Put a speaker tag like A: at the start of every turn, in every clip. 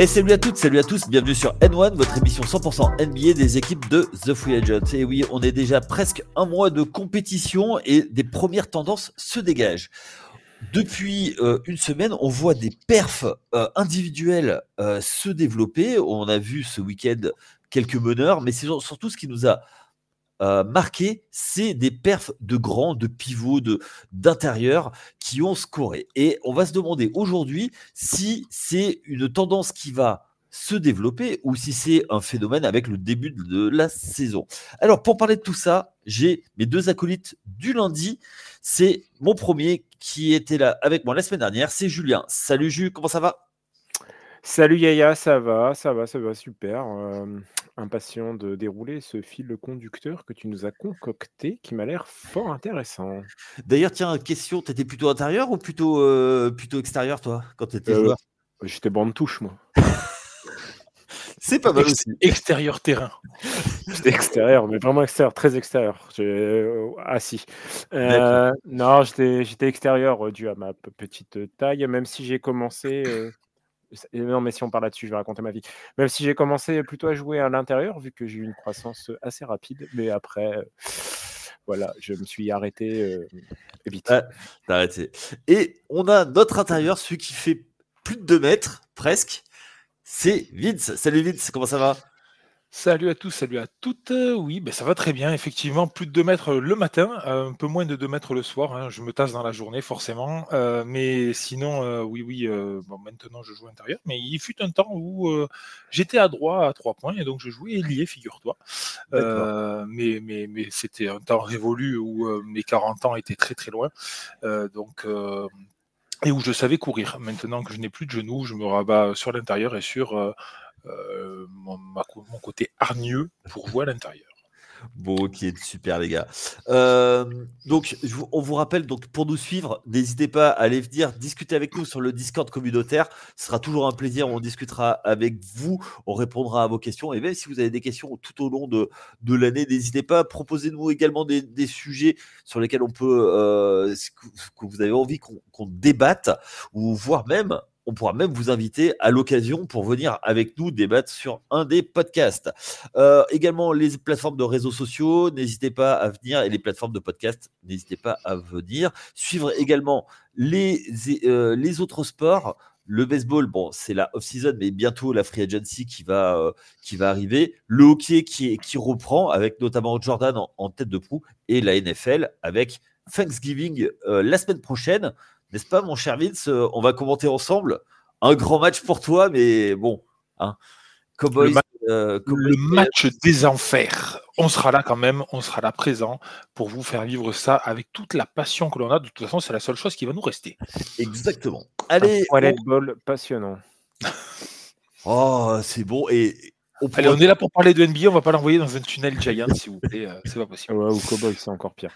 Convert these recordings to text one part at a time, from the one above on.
A: Et salut à toutes, salut à tous, bienvenue sur N1, votre émission 100% NBA des équipes de The Free Agent. Et oui, on est déjà presque un mois de compétition et des premières tendances se dégagent. Depuis une semaine, on voit des perfs individuels se développer. On a vu ce week-end quelques meneurs, mais c'est surtout ce qui nous a marqué, c'est des perfs de grands, de pivots, d'intérieur qui ont scoré. Et on va se demander aujourd'hui si c'est une tendance qui va se développer ou si c'est un phénomène avec le début de la saison. Alors, pour parler de tout ça, j'ai mes deux acolytes du lundi. C'est mon premier qui était là avec moi la semaine dernière, c'est Julien. Salut Jules, comment ça va ?
B: Salut Yaya, ça va super. Impatient de dérouler ce fil conducteur que tu nous as concocté, qui m'a l'air fort intéressant.
A: D'ailleurs, tiens, question, t'étais plutôt intérieur ou plutôt extérieur, toi, quand t'étais joueur ?
B: J'étais bande touche, moi.
A: C'est pas mal aussi.
C: Extérieur terrain.
B: J'étais extérieur, mais vraiment extérieur, très extérieur. Assis.
A: D'accord.
B: Non, j'étais extérieur dû à ma petite taille, même si j'ai commencé. Non, mais si on parle là-dessus, je vais raconter ma vie. Même si j'ai commencé plutôt à jouer à l'intérieur, vu que j'ai eu une croissance assez rapide, mais après, voilà, je me suis arrêté vite.
A: Ah, t'as arrêté. Et on a notre intérieur, celui qui fait plus de 2 mètres, presque. C'est Vince. Salut Vince, comment ça va ?
C: Salut à tous, salut à toutes. Oui, ben ça va très bien, effectivement. Plus de 2 mètres le matin, un peu moins de 2 mètres le soir. Hein. Je me tasse dans la journée, forcément. Mais sinon, oui. Bon, maintenant, je joue intérieur. Mais il fut un temps où j'étais à droit à 3 points et donc je jouais ailier, figure-toi. Mais c'était un temps révolu où mes 40 ans étaient très très loin. Et où je savais courir. Maintenant que je n'ai plus de genoux, je me rabats sur l'intérieur et sur mon côté hargneux pour jouer à l'intérieur.
A: Bon, ok, super les gars. Donc, on vous rappelle, donc, pour nous suivre, n'hésitez pas à aller venir discuter avec nous sur le Discord communautaire. Ce sera toujours un plaisir, on discutera avec vous, on répondra à vos questions. Et même si vous avez des questions tout au long de l'année, n'hésitez pas, proposez-nous également des sujets sur lesquels on peut, que vous avez envie qu'on débatte, ou voire même, on pourra même vous inviter à l'occasion pour venir avec nous débattre sur un des podcasts. Également, les plateformes de réseaux sociaux, n'hésitez pas à venir, et les plateformes de podcast, n'hésitez pas à venir. Suivre également les autres sports. Le baseball, bon, c'est la off-season, mais bientôt la free agency qui va arriver. Le hockey qui reprend, avec notamment Jordan en tête de proue, et la NFL avec Thanksgiving la semaine prochaine. N'est-ce pas, mon cher Vince ? On va commenter ensemble un grand match pour toi, mais bon, hein, Cowboys.
C: Le match des enfers. On sera là quand même, on sera là présent pour vous faire vivre ça avec toute la passion que l'on a. De toute façon, c'est la seule chose qui va nous rester.
A: Exactement. Allez,
B: un ball passionnant.
A: Oh, c'est bon. Et
C: on est là pour parler de NBA, on va pas l'envoyer dans un tunnel Giant, s'il vous plaît. C'est pas possible.
B: Ouais, ou Cowboys, c'est encore pire.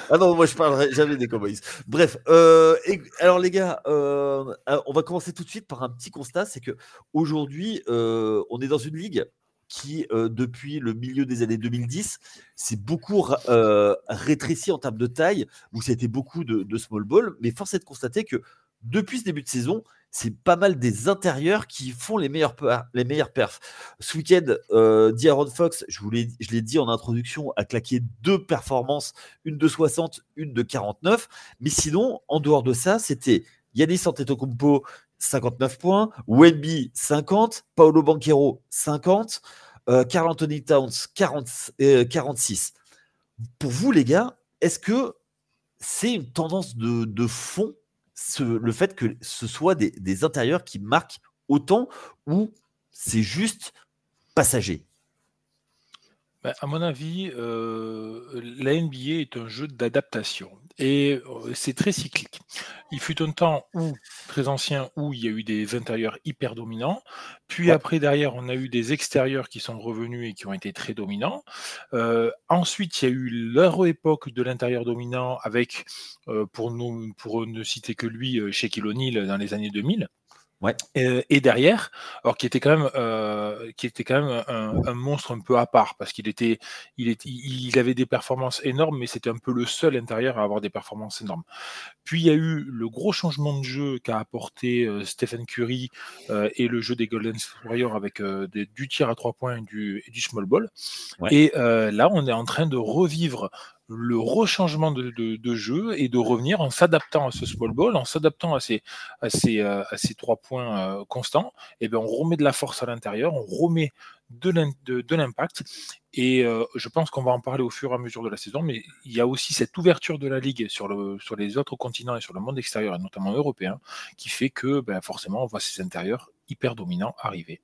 A: Ah non, moi je parlerai jamais des Cowboys. Bref, alors les gars, on va commencer tout de suite par un petit constat, c'est que aujourd'hui, on est dans une ligue qui, depuis le milieu des années 2010, s'est beaucoup rétréci en termes de taille, où c'était beaucoup de small ball, mais force est de constater que depuis ce début de saison, c'est pas mal des intérieurs qui font les meilleurs perfs. Ce week-end, D'Aaron Fox, je l'ai dit en introduction, a claqué 2 performances, une de 60, une de 49. Mais sinon, en dehors de ça, c'était Giannis Antetokounmpo, 59 points, Wemby, 50, Paolo Banchero, 50, Karl Anthony Towns, 46. Pour vous, les gars, est-ce que c'est une tendance de fond, le fait que ce soit des intérieurs qui marquent autant, ou c'est juste passager?
C: À mon avis, la NBA est un jeu d'adaptation et c'est très cyclique. Il fut un temps très ancien, où il y a eu des intérieurs hyper dominants, puis après, derrière, on a eu des extérieurs qui sont revenus et qui ont été très dominants. Ensuite, il y a eu leur époque de l'intérieur dominant avec, pour ne citer que lui, Shaquille O'Neal dans les années 2000.
A: Ouais.
C: Et derrière, alors qui était quand même un monstre un peu à part parce il avait des performances énormes, mais c'était un peu le seul intérieur à avoir des performances énormes. Puis il y a eu le gros changement de jeu qu'a apporté Stephen Curry et le jeu des Golden State Warriors avec du tir à 3 points et du small ball.
A: Ouais.
C: Et là, on est en train de revivre le rechangement de jeu et de revenir en s'adaptant à ce small ball, en s'adaptant à ces 3 points constants. Et bien, on remet de la force à l'intérieur, on remet de l'impact. Et je pense qu'on va en parler au fur et à mesure de la saison, mais il y a aussi cette ouverture de la Ligue sur les autres continents et sur le monde extérieur, et notamment européen, qui fait que forcément, on voit ces intérieurs hyper dominants arriver.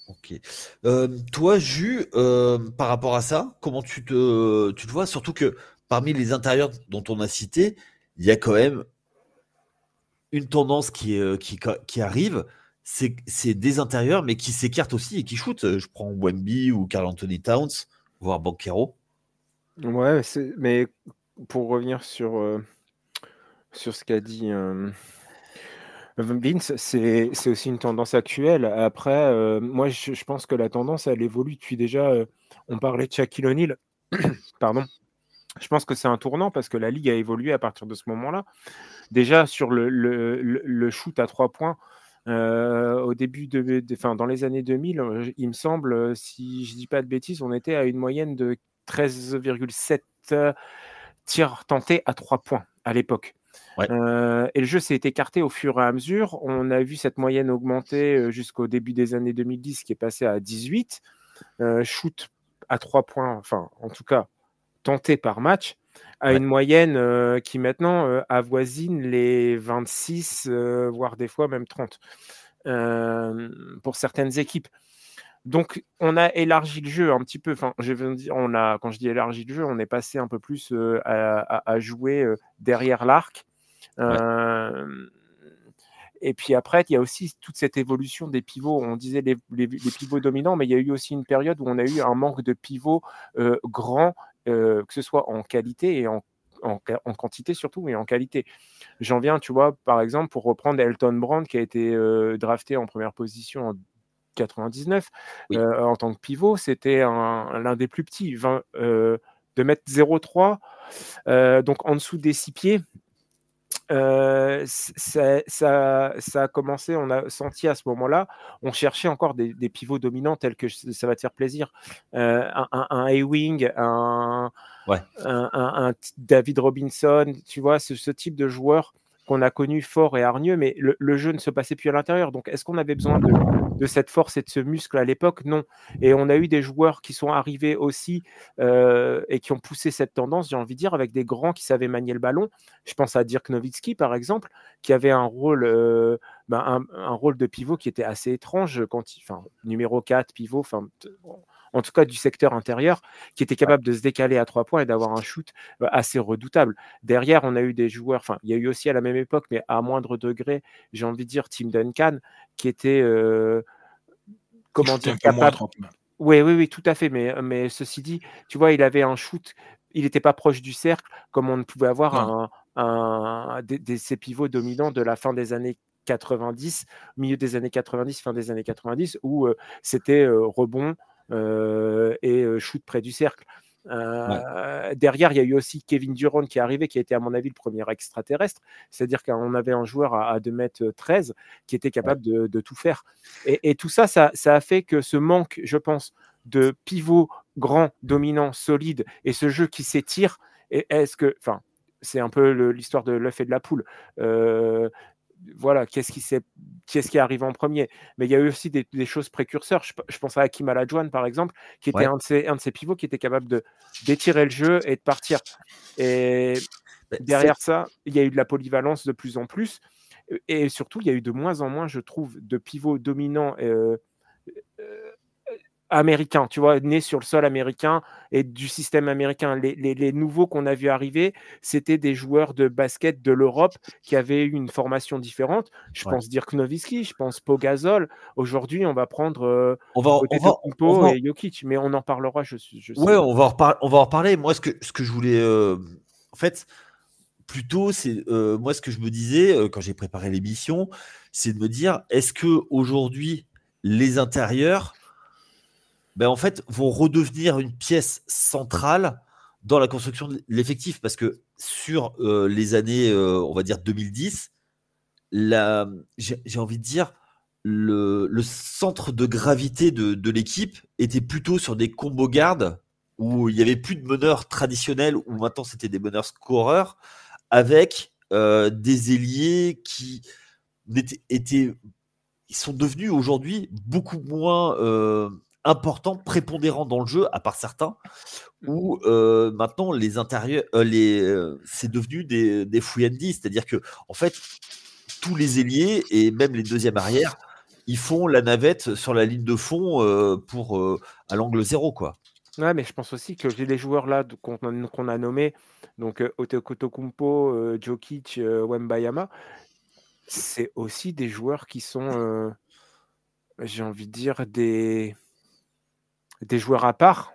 A: Ok. Toi, Jus, par rapport à ça, comment tu te vois? Surtout que parmi les intérieurs dont on a cité, il y a quand même une tendance qui arrive, c'est des intérieurs, mais qui s'écartent aussi et qui shootent. Je prends Wemby ou Karl Anthony Towns, voire Banchero.
B: Ouais, mais pour revenir sur ce qu'a dit Vince, c'est aussi une tendance actuelle. Après, moi, je pense que la tendance, elle évolue depuis déjà. On parlait de Shaquille O'Neal, pardon. Je pense que c'est un tournant parce que la Ligue a évolué à partir de ce moment-là. Déjà, sur le shoot à 3 points, au début dans les années 2000, il me semble, si je ne dis pas de bêtises, on était à une moyenne de 13,7 tirs tentés à 3 points à l'époque.
A: Ouais.
B: Et le jeu s'est écarté au fur et à mesure. On a vu cette moyenne augmenter jusqu'au début des années 2010, qui est passé à 18. Shoot à 3 points, enfin, en tout cas, tenté par match, à une moyenne qui maintenant avoisine les 26, voire des fois même 30 pour certaines équipes. Donc, on a élargi le jeu un petit peu. Enfin, je veux dire, quand je dis élargi le jeu, on est passé un peu plus à jouer derrière l'arc. Et puis après, il y a aussi toute cette évolution des pivots. On disait les pivots dominants, mais il y a eu aussi une période où on a eu un manque de pivots grands, que ce soit en qualité et en quantité surtout, et en qualité. J'en viens, tu vois, par exemple, pour reprendre Elton Brand, qui a été drafté en première position en 99, en tant que pivot, c'était l'un des plus petits, 2,03 m, donc en dessous des 6 pieds. Ça a commencé, on a senti à ce moment-là, on cherchait encore des pivots dominants tels que, ça va te faire plaisir, un Ewing, un David Robinson, tu vois, ce type de joueur qu'on a connu fort et hargneux, mais le jeu ne se passait plus à l'intérieur. Donc, est-ce qu'on avait besoin de cette force et de ce muscle à l'époque? Non. Et on a eu des joueurs qui sont arrivés aussi et qui ont poussé cette tendance, j'ai envie de dire, avec des grands qui savaient manier le ballon. Je pense à Dirk Nowitzki, par exemple, qui avait un rôle, un rôle de pivot qui était assez étrange, numéro 4, pivot, en tout cas du secteur intérieur, qui était capable de se décaler à 3 points et d'avoir un shoot assez redoutable. Derrière, on a eu des joueurs, il y a eu aussi à la même époque, mais à moindre degré, j'ai envie de dire Tim Duncan, qui était capable. Oui, tout à fait. Mais ceci dit, tu vois, il avait un shoot, il n'était pas proche du cercle, comme on ne pouvait avoir ces pivots dominants de la fin des années 90, milieu des années 90, fin des années 90, où c'était rebond et shoot près du cercle. Derrière, il y a eu aussi Kevin Durant qui est arrivé, qui a été à mon avis le premier extraterrestre, c'est-à-dire qu'on avait un joueur à 2,13 m qui était capable de tout faire. Et tout ça a fait que ce manque, je pense, de pivot grand, dominant, solide, et ce jeu qui s'étire, c'est un peu l'histoire de l'œuf et de la poule. Voilà, qu'est-ce qui arrive en premier? Mais il y a eu aussi des choses précurseurs. Je pense à Hakeem Olajuwon, par exemple, qui était un de ces pivots qui était capable d'étirer le jeu et de partir. Et derrière ça, il y a eu de la polyvalence de plus en plus. Et surtout, il y a eu de moins en moins, je trouve, de pivots dominants américains, tu vois, nés sur le sol américain et du système américain. Les nouveaux qu'on a vu arriver, c'était des joueurs de basket de l'Europe qui avaient eu une formation différente. Je pense Dirk Nowitzki, je pense Pau Gasol. Aujourd'hui, on va prendre Antetokounmpo et Jokic, mais on en parlera.
A: On va en reparler. Moi, ce que je voulais, en fait, plutôt, c'est moi ce que je me disais quand j'ai préparé l'émission, c'est de me dire, est-ce que aujourd'hui les intérieurs, en fait, vont redevenir une pièce centrale dans la construction de l'effectif, parce que sur les années, on va dire 2010, j'ai envie de dire, le centre de gravité de l'équipe était plutôt sur des combos gardes où il n'y avait plus de meneurs traditionnels, où maintenant c'était des meneurs scoreurs, avec des ailiers qui ils sont devenus aujourd'hui beaucoup moins importants, prépondérants dans le jeu, à part certains, où maintenant les intérieurs, c'est devenu des free and D, c'est-à-dire que en fait tous les ailiers et même les deuxièmes arrières, ils font la navette sur la ligne de fond à l'angle 0, quoi.
B: Ouais, mais je pense aussi que les joueurs là qu'on a nommés, donc Antetokounmpo, Jokic, Wembanyama, c'est aussi des joueurs qui sont, j'ai envie de dire, des joueurs à part.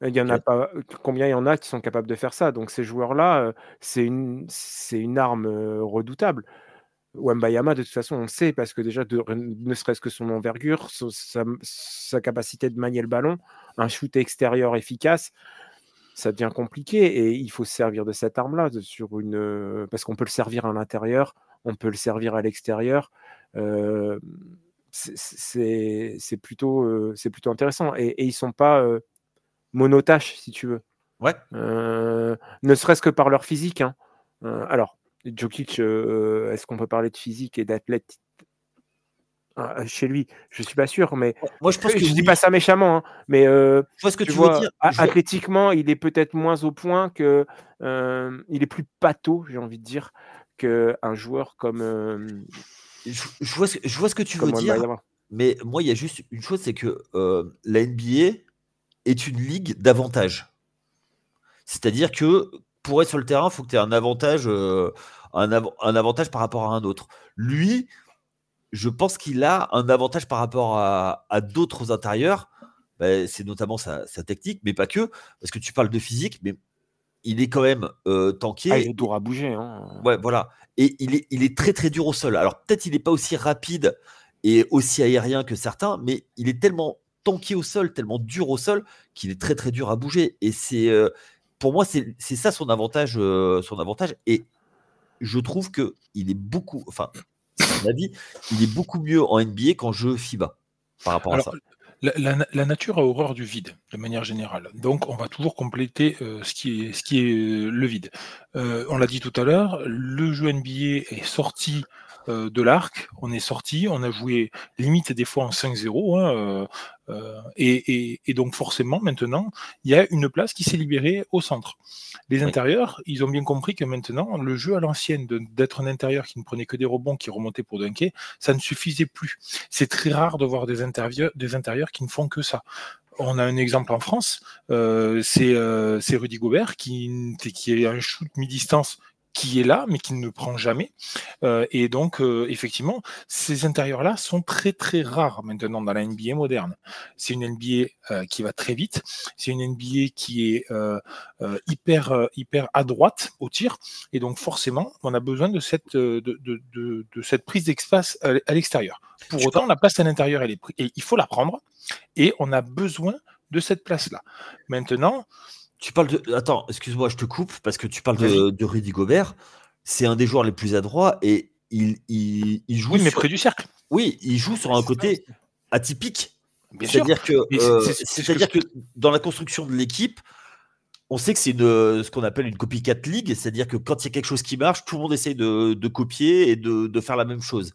B: Il y en a pas. Combien il y en a qui sont capables de faire ça? Donc ces joueurs-là, c'est une arme redoutable. Wembanyama, de toute façon, on le sait, parce que déjà, ne serait-ce que son envergure, sa capacité de manier le ballon, un shoot extérieur efficace, ça devient compliqué, et il faut se servir de cette arme-là parce qu'on peut le servir à l'intérieur, on peut le servir à l'extérieur. C'est plutôt intéressant, et ils sont pas monotâches, si tu veux.
A: Ouais.
B: Ne serait-ce que par leur physique, hein. Alors, Jokic, est-ce qu'on peut parler de physique et d'athlète chez lui? Je suis pas sûr, mais
A: moi je pense que
B: je dis pas ça méchamment, hein, mais
A: je vois ce que tu veux dire.
B: Athlétiquement, il est peut-être moins au point que il est plus pâteau, j'ai envie de dire, qu'un joueur comme
A: je vois ce que tu veux dire, mais moi il y a juste une chose, c'est que la NBA est une ligue d'avantages. C'est-à-dire que pour être sur le terrain, il faut que tu aies un avantage, un avantage par rapport à un autre. Lui, je pense qu'il a un avantage par rapport à d'autres intérieurs. C'est notamment sa technique, mais pas que, parce que tu parles de physique, mais il est quand même tanké.
B: Ah, il est dur à bouger, hein.
A: Ouais, voilà. Et il est très très dur au sol. Alors peut-être il n'est pas aussi rapide et aussi aérien que certains, mais il est tellement tanké au sol, tellement dur au sol, qu'il est très très dur à bouger. Et pour moi, c'est ça son avantage, Et je trouve que il est beaucoup, enfin, c'est mon avis, il est beaucoup mieux en NBA qu'en jeu FIBA par rapport à ça.
C: La nature a horreur du vide, de manière générale. Donc, on va toujours compléter ce qui est le vide. On l'a dit tout à l'heure, le jeu NBA est sorti de l'arc. On est sorti, on a joué limite des fois en 5-0. Et donc, forcément, maintenant, il y a une place qui s'est libérée au centre. Les intérieurs, ils ont bien compris que maintenant, le jeu à l'ancienne, d'être un intérieur qui ne prenait que des rebonds, qui remontait pour dunker, ça ne suffisait plus. C'est très rare de voir des intérieurs qui ne font que ça. On a un exemple en France, c'est Rudy Gobert qui est un shoot mi-distance qui est là, mais qui ne prend jamais. Et donc, effectivement, ces intérieurs-là sont très, très rares maintenant dans la NBA moderne. C'est une NBA qui va très vite. C'est une NBA qui est hyper à droite au tir. Et donc, forcément, on a besoin de cette prise d'espace à l'extérieur. Pour autant, la place à l'intérieur, et il faut la prendre. Et on a besoin de cette place-là. Maintenant,
A: tu parles de. Attends, excuse-moi, je te coupe, parce que tu parles de Rudy Gobert. C'est un des joueurs les plus adroits, et il joue.
C: Oui, mais près du cercle.
A: Oui, il joue sur un côté atypique.
C: C'est-à-dire
A: que dans la construction de l'équipe, on sait que c'est ce qu'on appelle une copycat league, c'est-à-dire que quand il y a quelque chose qui marche, tout le monde essaye de copier et de faire la même chose.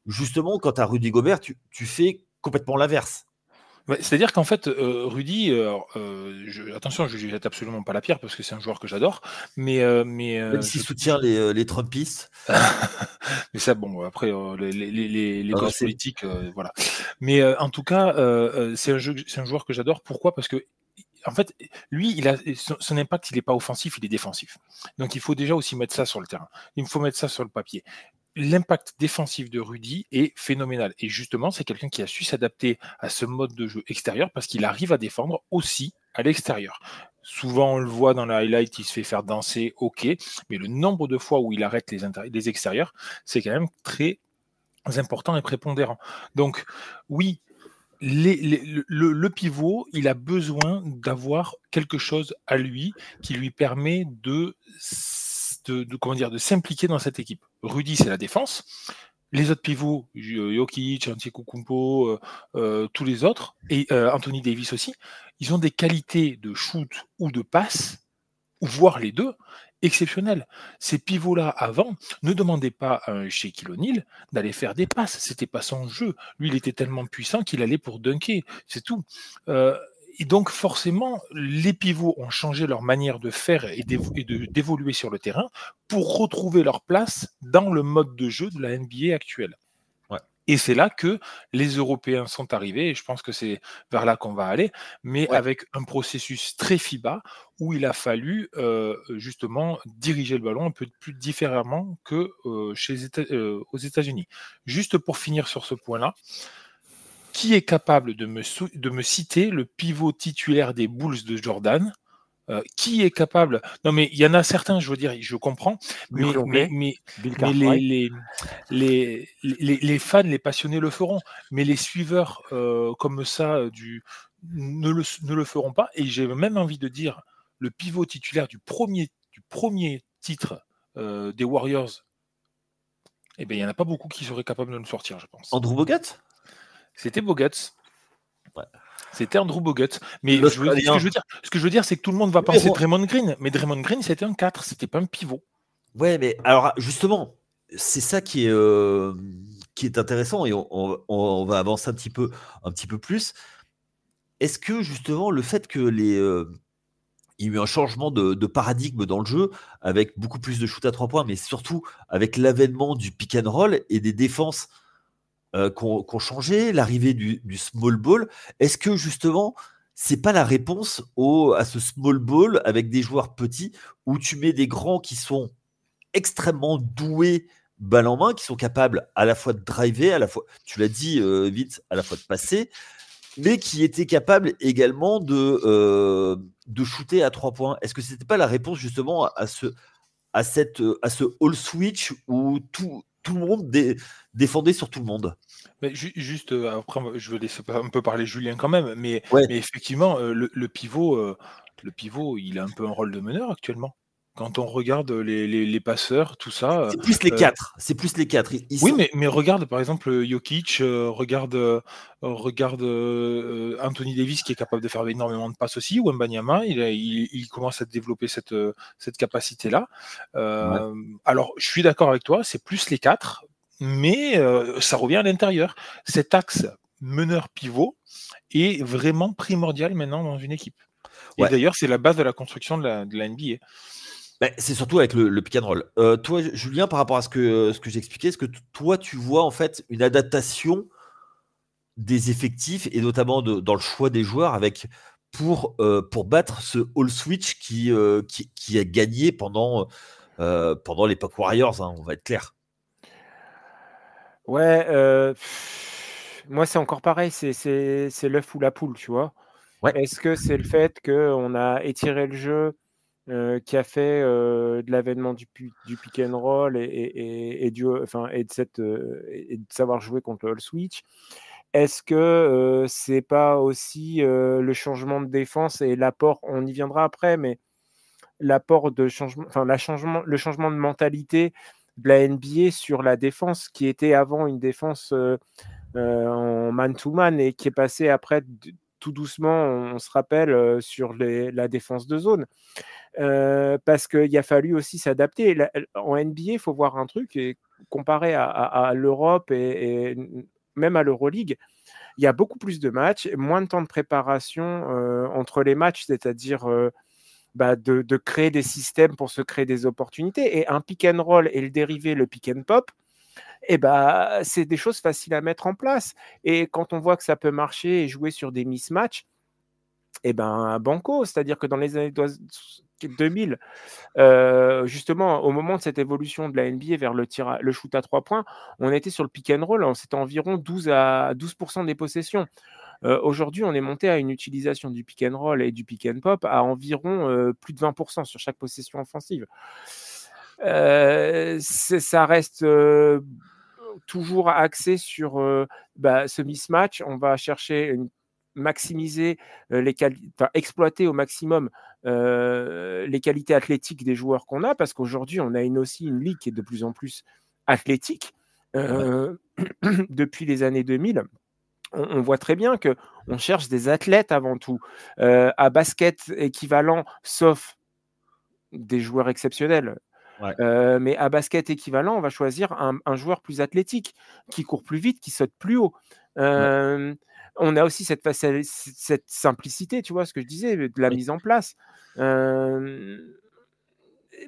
A: Justement, quand tu as Rudy Gobert, tu fais complètement l'inverse.
C: C'est-à-dire qu'en fait, Rudy, attention, je ne jette absolument pas la pierre, parce que c'est un joueur que j'adore, mais
A: même s'il soutient les Trumpistes.
C: Mais ça, bon, après, les causes politiques, voilà. Mais en tout cas, c'est un joueur que j'adore. Pourquoi? Parce que, en fait, lui, son impact, il n'est pas offensif, il est défensif. Donc, il faut déjà aussi mettre ça sur le terrain. Il faut mettre ça sur le papier. L'impact défensif de Rudy est phénoménal. Et justement, c'est quelqu'un qui a su s'adapter à ce mode de jeu extérieur, parce qu'il arrive à défendre aussi à l'extérieur. Souvent, on le voit dans la highlight, il se fait faire danser, ok, mais le nombre de fois où il arrête les extérieurs, c'est quand même très important et prépondérant. Donc, oui, le pivot, il a besoin d'avoir quelque chose à lui qui lui permet comment dire, de s'impliquer dans cette équipe. Rudy, c'est la défense. Les autres pivots, Jokic, Antetokounmpo, tous les autres, et Anthony Davis aussi, ils ont des qualités de shoot ou de passe, ou voire les deux, exceptionnelles. Ces pivots-là, avant, ne demandaient pas à un Shaquille O'Neal d'aller faire des passes. C'était pas son jeu. Lui, il était tellement puissant qu'il allait pour dunker. C'est tout. Et donc, forcément, les pivots ont changé leur manière de faire et d'évoluer sur le terrain pour retrouver leur place dans le mode de jeu de la NBA actuelle.
A: Ouais.
C: Et c'est là que les Européens sont arrivés, et je pense que c'est vers là qu'on va aller, mais avec un processus très FIBA où il a fallu justement diriger le ballon un peu plus différemment que aux États-Unis. Juste pour finir sur ce point-là, qui est capable de me citer le pivot titulaire des Bulls de Jordan? Qui est capable? Non, mais il y en a certains, je veux dire, je comprends, mais les fans, les passionnés le feront, mais les suiveurs comme ça ne le feront pas. Et j'ai même envie de dire, le pivot titulaire du premier titre des Warriors, eh bien, il n'y en a pas beaucoup qui seraient capables de le sortir, je pense.
A: Andrew Bogut?
C: C'était Bogut.
A: Ouais.
C: C'était Andrew Bogut. Mais ce que je veux dire, c'est que tout le monde va penser Draymond Green. Mais Draymond Green, c'était un 4, c'était pas un pivot.
A: Ouais, mais alors justement, c'est ça qui est intéressant, et on va avancer un petit peu plus. Est-ce que justement le fait que il y a eu un changement de paradigme dans le jeu, avec beaucoup plus de shoot à 3 points, mais surtout avec l'avènement du pick and roll et des défenses qui ont changé, l'arrivée du small ball, est-ce que justement c'est pas la réponse à ce small ball avec des joueurs petits où tu mets des grands qui sont extrêmement doués balle en main, qui sont capables à la fois de driver, à la fois, tu l'as dit vite, à la fois de passer, mais qui étaient capables également de shooter à 3 points. Est-ce que c'était pas la réponse justement à ce all switch où tout le monde défendait sur tout le monde?
C: Mais juste après, je vais laisser un peu parler Julien quand même, mais effectivement, le pivot, il a un peu un rôle de meneur actuellement. Quand on regarde les passeurs, tout ça.
A: C'est plus les 4. C'est plus les 4.
C: Oui, mais regarde par exemple Jokic, regarde Anthony Davis qui est capable de faire énormément de passes aussi, ou Wembanyama, il commence à développer cette capacité-là. Alors, je suis d'accord avec toi, c'est plus les 4, mais ça revient à l'intérieur. Cet axe meneur-pivot est vraiment primordial maintenant dans une équipe. Et d'ailleurs, c'est la base de la construction de la NBA.
A: C'est surtout avec le pick and roll. Toi, Julien, par rapport à ce que j'expliquais, est-ce que toi, tu vois en fait une adaptation des effectifs et notamment dans le choix des joueurs pour battre ce all switch qui a gagné pendant l'époque Warriors, hein, on va être clair.
B: Ouais, moi c'est encore pareil, c'est l'œuf ou la poule, tu vois. Est-ce que c'est le fait qu'on a étiré le jeu qui a fait de l'avènement du pick and roll et de savoir jouer contre le all switch? Est-ce que c'est pas aussi le changement de défense et l'apport, on y viendra après, mais l'apport de changement, le changement de mentalité de la NBA sur la défense qui était avant une défense en man-to-man et qui est passée après tout doucement, on se rappelle, sur la défense de zone. Parce qu'il a fallu aussi s'adapter. En NBA, il faut voir un truc, et comparé à l'Europe et même à l'Euroleague, il y a beaucoup plus de matchs, moins de temps de préparation entre les matchs, c'est-à-dire de créer des systèmes pour se créer des opportunités. Et un pick and roll et le dérivé, le pick and pop, c'est des choses faciles à mettre en place. Et quand on voit que ça peut marcher et jouer sur des mismatchs, banco, c'est-à-dire que dans les années 2000, justement, au moment de cette évolution de la NBA vers le shoot à 3 points, on était sur le pick and roll, c'était environ 12% des possessions. Aujourd'hui, on est monté à une utilisation du pick and roll et du pick and pop à environ plus de 20% sur chaque possession offensive. Ça reste toujours axé sur ce mismatch. On va chercher maximiser exploiter au maximum les qualités athlétiques des joueurs qu'on a, parce qu'aujourd'hui, on a aussi une ligue qui est de plus en plus athlétique. Depuis les années 2000, on voit très bien qu'on cherche des athlètes avant tout. À basket équivalent, sauf des joueurs exceptionnels. Mais à basket équivalent, on va choisir un joueur plus athlétique, qui court plus vite, qui saute plus haut. On a aussi cette simplicité, tu vois ce que je disais, de la mise en place.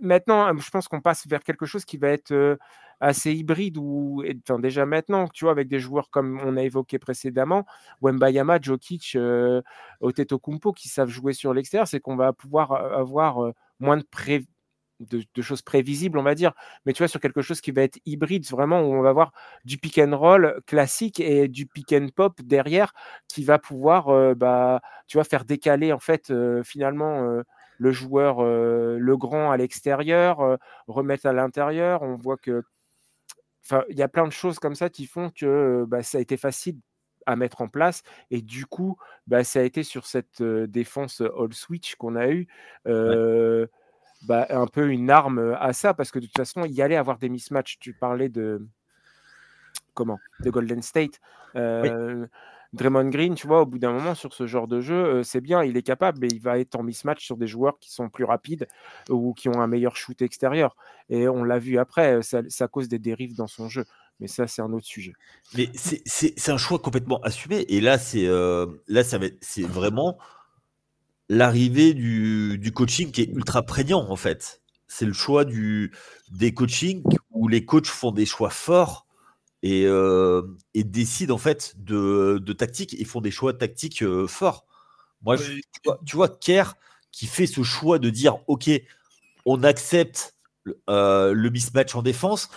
B: Maintenant, je pense qu'on passe vers quelque chose qui va être assez hybride, déjà maintenant, tu vois, avec des joueurs comme on a évoqué précédemment, Wembayama, Jokic, Antetokounmpo, qui savent jouer sur l'extérieur, c'est qu'on va pouvoir avoir moins de choses prévisibles, on va dire, mais tu vois, sur quelque chose qui va être hybride, vraiment, où on va avoir du pick and roll classique et du pick and pop derrière, qui va pouvoir tu vois, faire décaler en fait finalement le joueur, le grand à l'extérieur, remettre à l'intérieur. On voit que il y a plein de choses comme ça qui font que ça a été facile à mettre en place, et du coup ça a été sur cette défense all switch qu'on a eu un peu une arme à ça, parce que de toute façon, il y allait avoir des mismatchs. Tu parlais de Golden State. Draymond Green, tu vois, au bout d'un moment, sur ce genre de jeu, c'est bien, il est capable, mais il va être en mismatch sur des joueurs qui sont plus rapides ou qui ont un meilleur shoot extérieur. Et on l'a vu après, ça cause des dérives dans son jeu. Mais ça, c'est un autre sujet.
A: Mais c'est un choix complètement assumé. Et là, c'est vraiment l'arrivée du coaching qui est ultra prégnant, en fait. C'est le choix des coachings où les coachs font des choix forts et décident en fait de tactique et font des choix tactiques forts. Moi, tu vois, Kerr qui fait ce choix de dire ok, on accepte le mismatch en défense,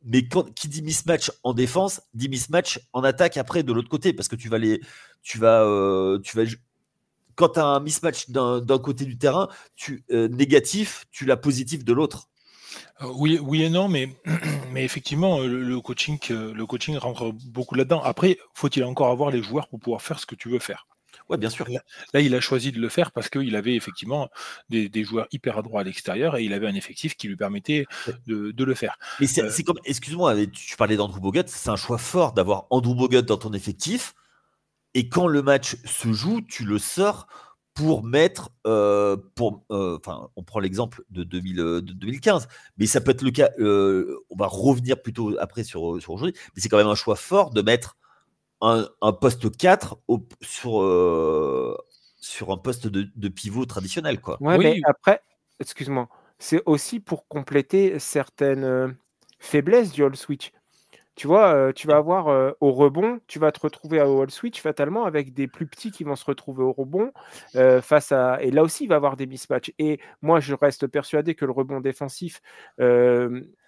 A: mais qui dit mismatch en défense dit mismatch en attaque après de l'autre côté, parce que quand tu as un mismatch d'un côté du terrain, négatif, tu l'as positif de l'autre.
C: Oui et non, mais effectivement, le coaching rentre beaucoup là-dedans. Après, faut-il encore avoir les joueurs pour pouvoir faire ce que tu veux faire?
A: Ouais, bien sûr.
C: Là, il a choisi de le faire parce qu'il avait effectivement des joueurs hyper adroits à l'extérieur, et il avait un effectif qui lui permettait de le faire.
A: Mais c'est comme, excuse-moi, tu parlais d'Andrew Bogut, c'est un choix fort d'avoir Andrew Bogut dans ton effectif, et quand le match se joue, tu le sors pour mettre, on prend l'exemple de 2015, mais ça peut être le cas, on va revenir plutôt après sur aujourd'hui, mais c'est quand même un choix fort de mettre un poste 4 sur un poste de pivot traditionnel, quoi.
B: Ouais, oui. Mais après, excuse-moi, c'est aussi pour compléter certaines faiblesses du all switch. Tu vois, tu vas avoir au rebond, tu vas te retrouver au all switch fatalement avec des plus petits qui vont se retrouver au rebond face à. Et là aussi, il va y avoir des mismatchs. Et moi, je reste persuadé que le rebond défensif,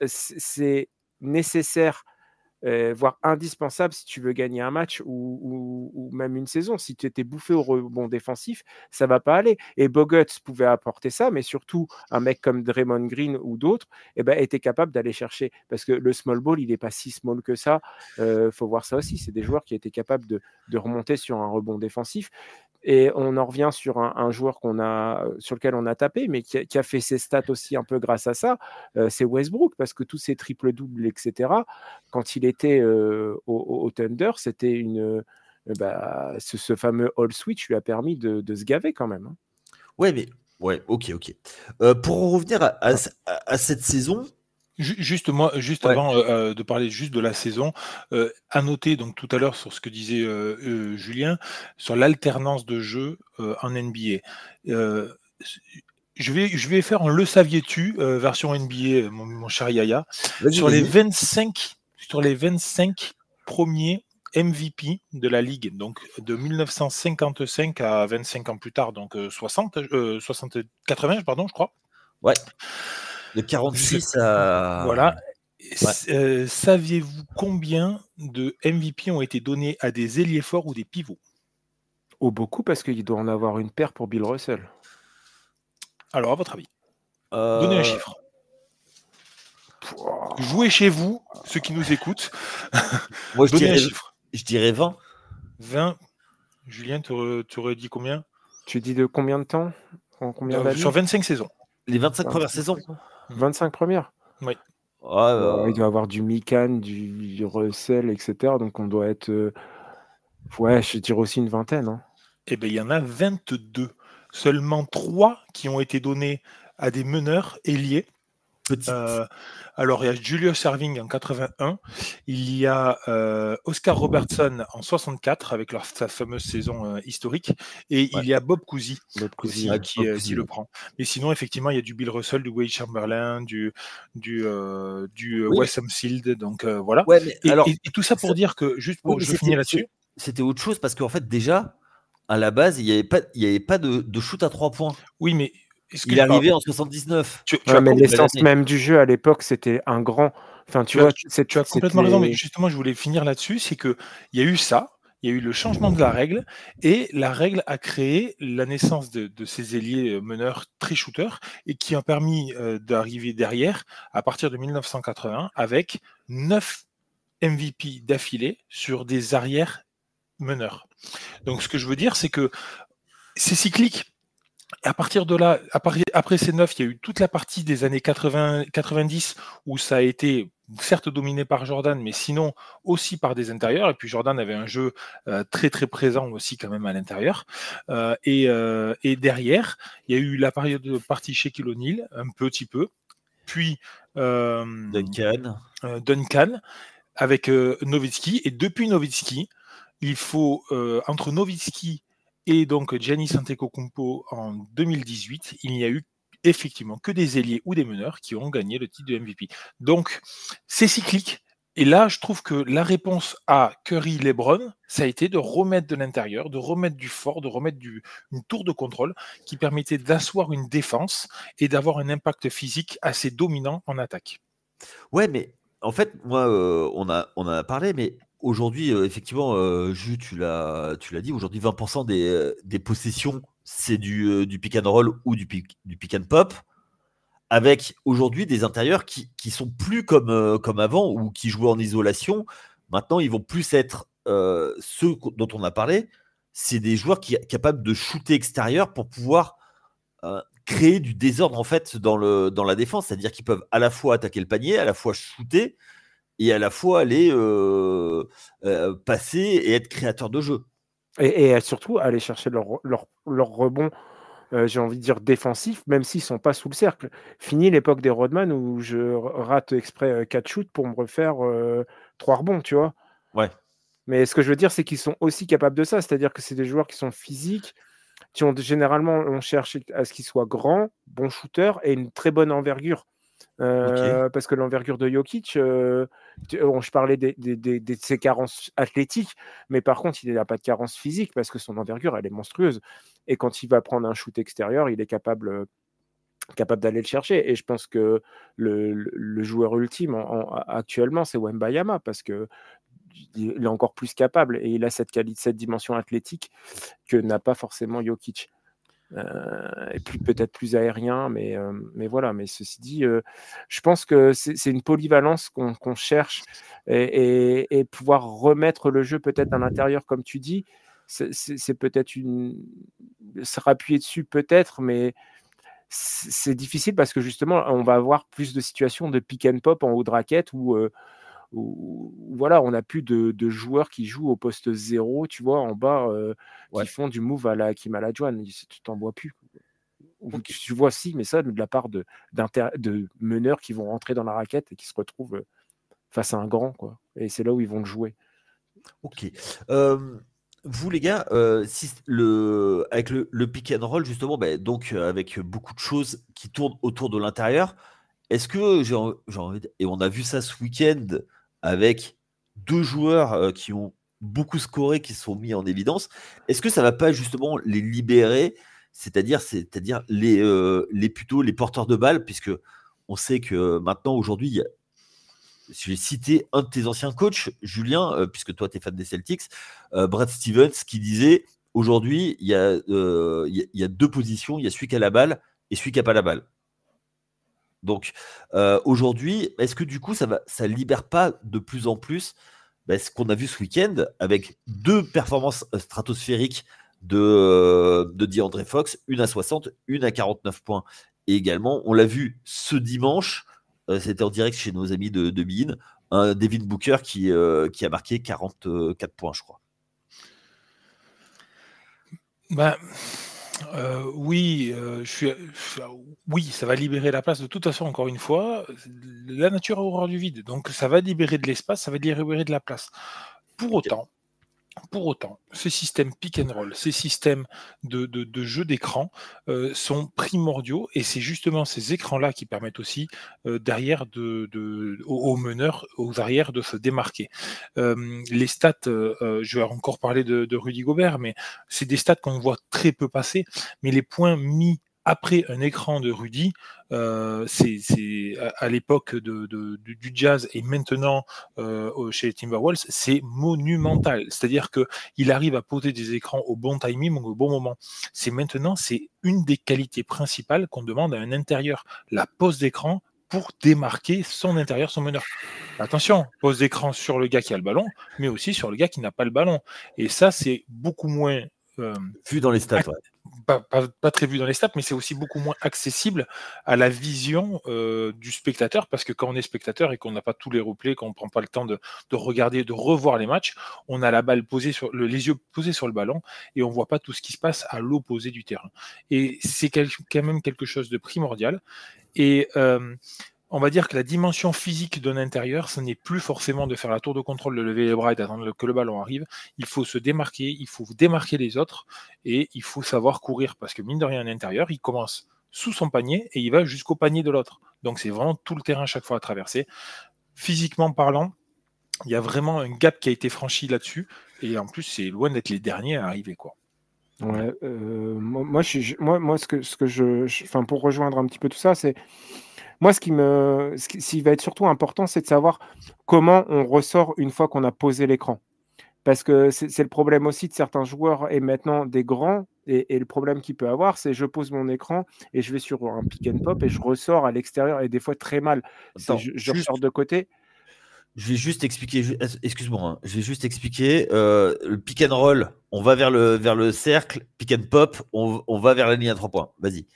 B: c'est nécessaire, voire indispensable si tu veux gagner un match ou même une saison. Si tu étais bouffé au rebond défensif, ça va pas aller. Et Bogut pouvait apporter ça, mais surtout un mec comme Draymond Green ou d'autres était capable d'aller chercher, parce que le small ball, il n'est pas si small que ça. Faut voir ça aussi. C'est des joueurs qui étaient capables de remonter sur un rebond défensif. Et on en revient sur un joueur sur lequel on a tapé, mais qui a fait ses stats aussi un peu grâce à ça, c'est Westbrook, parce que tous ses triples-doubles, etc., quand il était au Thunder, c'était ce fameux all switch lui a permis de se gaver quand même.
A: Ouais, ok. Pour en revenir à cette saison.
C: Juste avant de parler juste de la saison, à noter donc tout à l'heure sur ce que disait Julien, sur l'alternance de jeu en NBA. Je vais faire un le saviez-tu version NBA, mon cher Yaya. Sur les 25 premiers MVP de la ligue, donc de 1955 à 25 ans plus tard, donc 80, pardon, je crois.
A: Ouais. De 46 à...
C: Voilà. Ouais. Saviez-vous combien de MVP ont été donnés à des ailiers forts ou des pivots?
B: Oh, beaucoup, parce qu'il doit en avoir une paire pour Bill Russell.
C: Alors, à votre avis, donnez un chiffre. Jouez chez vous, ceux qui nous écoutent.
A: Moi,
C: donnez un chiffre.
A: Je dirais 20.
C: 20. Julien, tu aurais dit combien?
B: Tu dis de combien de temps? En combien d'années?
C: Sur 25 saisons.
A: Les 25 premières saisons.
B: 25 premières?
C: Oui.
B: Il doit y avoir du Mikan, du Russell, etc. Donc on doit être... je dirais aussi une vingtaine. Hein.
C: Eh bien, il y en a 22. Seulement 3 qui ont été donnés à des meneurs ailiers. Alors, il y a Julius Erving en 81, il y a Oscar Robertson en 64 avec sa fameuse saison historique, et il y a Bob Cousy qui le prend. Mais sinon, effectivement, il y a du Bill Russell, du Wade Chamberlain, du Wes Umfield, donc voilà.
A: Ouais, mais
C: et tout ça pour dire que, juste pour je finis là-dessus.
A: C'était autre chose parce qu'en fait, déjà, à la base, il n'y avait pas de shoot à 3 points.
C: Oui, mais
A: il est arrivé en 79.
B: Mais l'essence même du jeu à l'époque, c'était un grand. Enfin, tu vois,
C: tu as complètement raison, mais justement, je voulais finir là-dessus, c'est que il y a eu ça, il y a eu le changement de la règle, et la règle a créé la naissance de ces ailiers meneurs très shooters, et qui ont permis d'arriver derrière à partir de 1980 avec 9 MVP d'affilée sur des arrières meneurs. Donc, ce que je veux dire, c'est que c'est cyclique. À partir de là, après ces 9, il y a eu toute la partie des années 90 où ça a été certes dominé par Jordan, mais sinon aussi par des intérieurs. Et puis Jordan avait un jeu très très présent aussi quand même à l'intérieur. Et derrière, il y a eu la période de partie Shaquille O'Neal, un petit peu. Puis
A: Duncan
C: avec Nowitzki. Et depuis Nowitzki, il faut entre Nowitzki et donc Giannis Antetokounmpo en 2018, il n'y a eu effectivement que des ailiers ou des meneurs qui ont gagné le titre de MVP. Donc, c'est cyclique. Et là, je trouve que la réponse à Curry-LeBron, ça a été de remettre de l'intérieur, de remettre du fort, de remettre une tour de contrôle qui permettait d'asseoir une défense et d'avoir un impact physique assez dominant en attaque.
A: Ouais, mais en fait, moi, on en a parlé, mais aujourd'hui, effectivement, tu l'as dit, aujourd'hui, 20% des possessions, c'est du pick and roll ou du pick and pop, avec aujourd'hui des intérieurs qui sont plus comme avant ou qui jouaient en isolation. Maintenant, ils vont plus être ceux dont on a parlé. C'est des joueurs capables de shooter extérieur pour pouvoir créer du désordre en fait dans la défense. C'est-à-dire qu'ils peuvent à la fois attaquer le panier, à la fois shooter et à la fois aller passer et être créateur de jeu.
B: Et surtout aller chercher leur rebond, j'ai envie de dire défensif, même s'ils ne sont pas sous le cercle. Fini l'époque des Rodman où je rate exprès 4 shoots pour me refaire 3 rebonds, tu vois.
A: Ouais.
B: Mais ce que je veux dire, c'est qu'ils sont aussi capables de ça. C'est-à-dire que c'est des joueurs qui sont physiques, qui ont généralement, on cherche à ce qu'ils soient grands, bons shooters et une très bonne envergure. Parce que l'envergure de Jokic, je parlais de ses carences athlétiques, mais par contre, il n'a pas de carence physique parce que son envergure, elle est monstrueuse. Et quand il va prendre un shoot extérieur, il est capable d'aller le chercher. Et je pense que le joueur ultime actuellement, c'est Wembanyama parce que il est encore plus capable et il a cette dimension athlétique que n'a pas forcément Jokic. Et peut-être plus aérien, mais voilà. Mais ceci dit, je pense que c'est une polyvalence qu'on cherche et pouvoir remettre le jeu peut-être à l'intérieur, comme tu dis, c'est peut-être se rappuyer dessus peut-être, mais c'est difficile parce que justement, on va avoir plus de situations de pick and pop en haut de raquette où voilà, on n'a plus de joueurs qui jouent au poste 0, tu vois, en bas, qui font du move à la Kim Olajuwon. Tu t'en vois plus. Okay. Tu vois si, mais ça de la part de meneurs qui vont rentrer dans la raquette et qui se retrouvent face à un grand, quoi. Et c'est là où ils vont le jouer.
A: Ok. Vous les gars, avec le pick and roll justement, donc avec beaucoup de choses qui tournent autour de l'intérieur, est-ce que et on a vu ça ce week-end avec 2 joueurs qui ont beaucoup scoré, qui sont mis en évidence, est-ce que ça va pas justement les libérer, c'est-à-dire plutôt les porteurs de balles, puisque on sait que maintenant aujourd'hui, je vais citer un de tes anciens coachs, Julien, puisque toi tu es fan des Celtics, Brad Stevens, qui disait aujourd'hui, il y a deux positions. Il y a celui qui a la balle et celui qui n'a pas la balle. Donc, aujourd'hui, est-ce que du coup, ça libère pas de plus en plus ce qu'on a vu ce week-end avec deux performances stratosphériques de DeAndre Fox, une à 60, une à 49 points. Et également, on l'a vu ce dimanche, c'était en direct chez nos amis de Bein, un Devin Booker qui a marqué 44 points, je crois.
C: Oui, oui, ça va libérer la place. De toute façon, encore une fois, la nature a horreur du vide. Donc, ça va libérer de l'espace, ça va libérer de la place. Pour autant, ces systèmes pick and roll, ces systèmes de jeu d'écran sont primordiaux et c'est justement ces écrans-là qui permettent aussi derrière aux meneurs, aux arrières de se démarquer. Les stats, je vais encore parler de Rudy Gobert, mais c'est des stats qu'on voit très peu passer, mais les points mis après un écran de Rudy, c'est à l'époque du Jazz et maintenant chez les Timberwolves, c'est monumental. C'est-à-dire qu'il arrive à poser des écrans au bon timing, au bon moment. C'est une des qualités principales qu'on demande à un intérieur, la pose d'écran pour démarquer son intérieur, son meneur. Attention, pose d'écran sur le gars qui a le ballon, mais aussi sur le gars qui n'a pas le ballon. Et ça, c'est beaucoup moins...
A: vu dans les stats, ouais.
C: Pas très vu dans les stats, mais c'est aussi beaucoup moins accessible à la vision du spectateur, parce que quand on est spectateur et qu'on n'a pas tous les replays, qu'on ne prend pas le temps de regarder, de revoir les matchs, on a la balle posée les yeux posés sur le ballon et on ne voit pas tout ce qui se passe à l'opposé du terrain. Et c'est quand même quelque chose de primordial. Et on va dire que la dimension physique d'un intérieur, ce n'est plus forcément de faire la tour de contrôle, de lever les bras et d'attendre que le ballon arrive. Il faut se démarquer, il faut démarquer les autres et il faut savoir courir parce que mine de rien, un intérieur, il commence sous son panier et il va jusqu'au panier de l'autre. Donc c'est vraiment tout le terrain à chaque fois à traverser. Physiquement parlant, il y a vraiment un gap qui a été franchi là-dessus et en plus, c'est loin d'être les derniers à arriver, quoi.
B: Ouais, moi, pour rejoindre un petit peu tout ça, c'est moi, ce qui va être surtout important, c'est de savoir comment on ressort une fois qu'on a posé l'écran. Parce que c'est le problème aussi de certains joueurs et maintenant des grands. Et le problème qu'il peut avoir, c'est je pose mon écran et je vais sur un pick and pop et je ressors à l'extérieur et des fois très mal.
A: Attends,
B: Je ressors de côté.
A: Je vais juste expliquer, excuse-moi, hein, je vais juste expliquer le pick and roll, on va vers le cercle, pick and pop, on va vers la ligne à 3 points. Vas-y.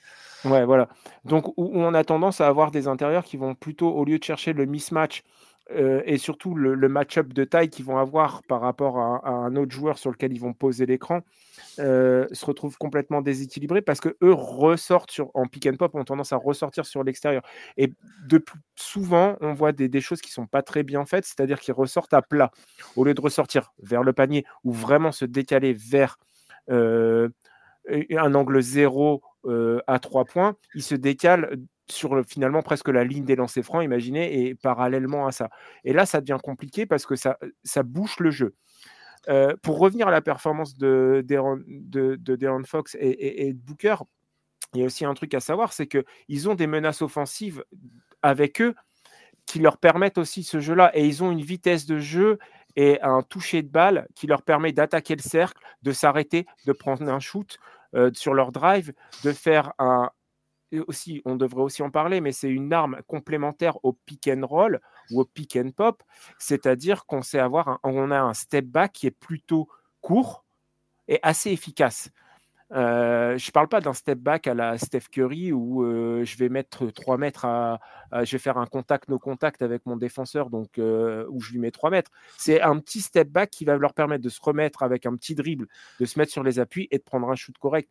B: Ouais, voilà. Donc, où on a tendance à avoir des intérieurs qui vont plutôt, au lieu de chercher le mismatch et surtout le match-up de taille qu'ils vont avoir par rapport à un autre joueur sur lequel ils vont poser l'écran, se retrouvent complètement déséquilibrés parce que eux ressortent en pick and pop, ont tendance à ressortir sur l'extérieur. Et souvent, on voit des choses qui sont pas très bien faites, c'est-à-dire qu'ils ressortent à plat au lieu de ressortir vers le panier ou vraiment se décaler vers un angle 0 à 3 points, ils se décalent sur finalement presque la ligne des lancers francs, imaginez, et parallèlement à ça. Et là, ça devient compliqué parce que ça bouche le jeu. Pour revenir à la performance de De'Aaron Fox et de Booker, il y a aussi un truc à savoir, c'est qu'ils ont des menaces offensives avec eux qui leur permettent aussi ce jeu-là. Et ils ont une vitesse de jeu et un toucher de balle qui leur permet d'attaquer le cercle, de s'arrêter, de prendre un shoot sur leur drive, de faire un... Et aussi, on devrait aussi en parler, mais c'est une arme complémentaire au pick and roll ou au pick and pop, c'est-à-dire qu'on sait on a un step back qui est plutôt court et assez efficace. Je ne parle pas d'un step back à la Steph Curry où je vais mettre 3 mètres je vais faire un contact, no contact avec mon défenseur, donc où je lui mets 3 mètres. C'est un petit step back qui va leur permettre de se remettre avec un petit dribble, de se mettre sur les appuis et de prendre un shoot correct.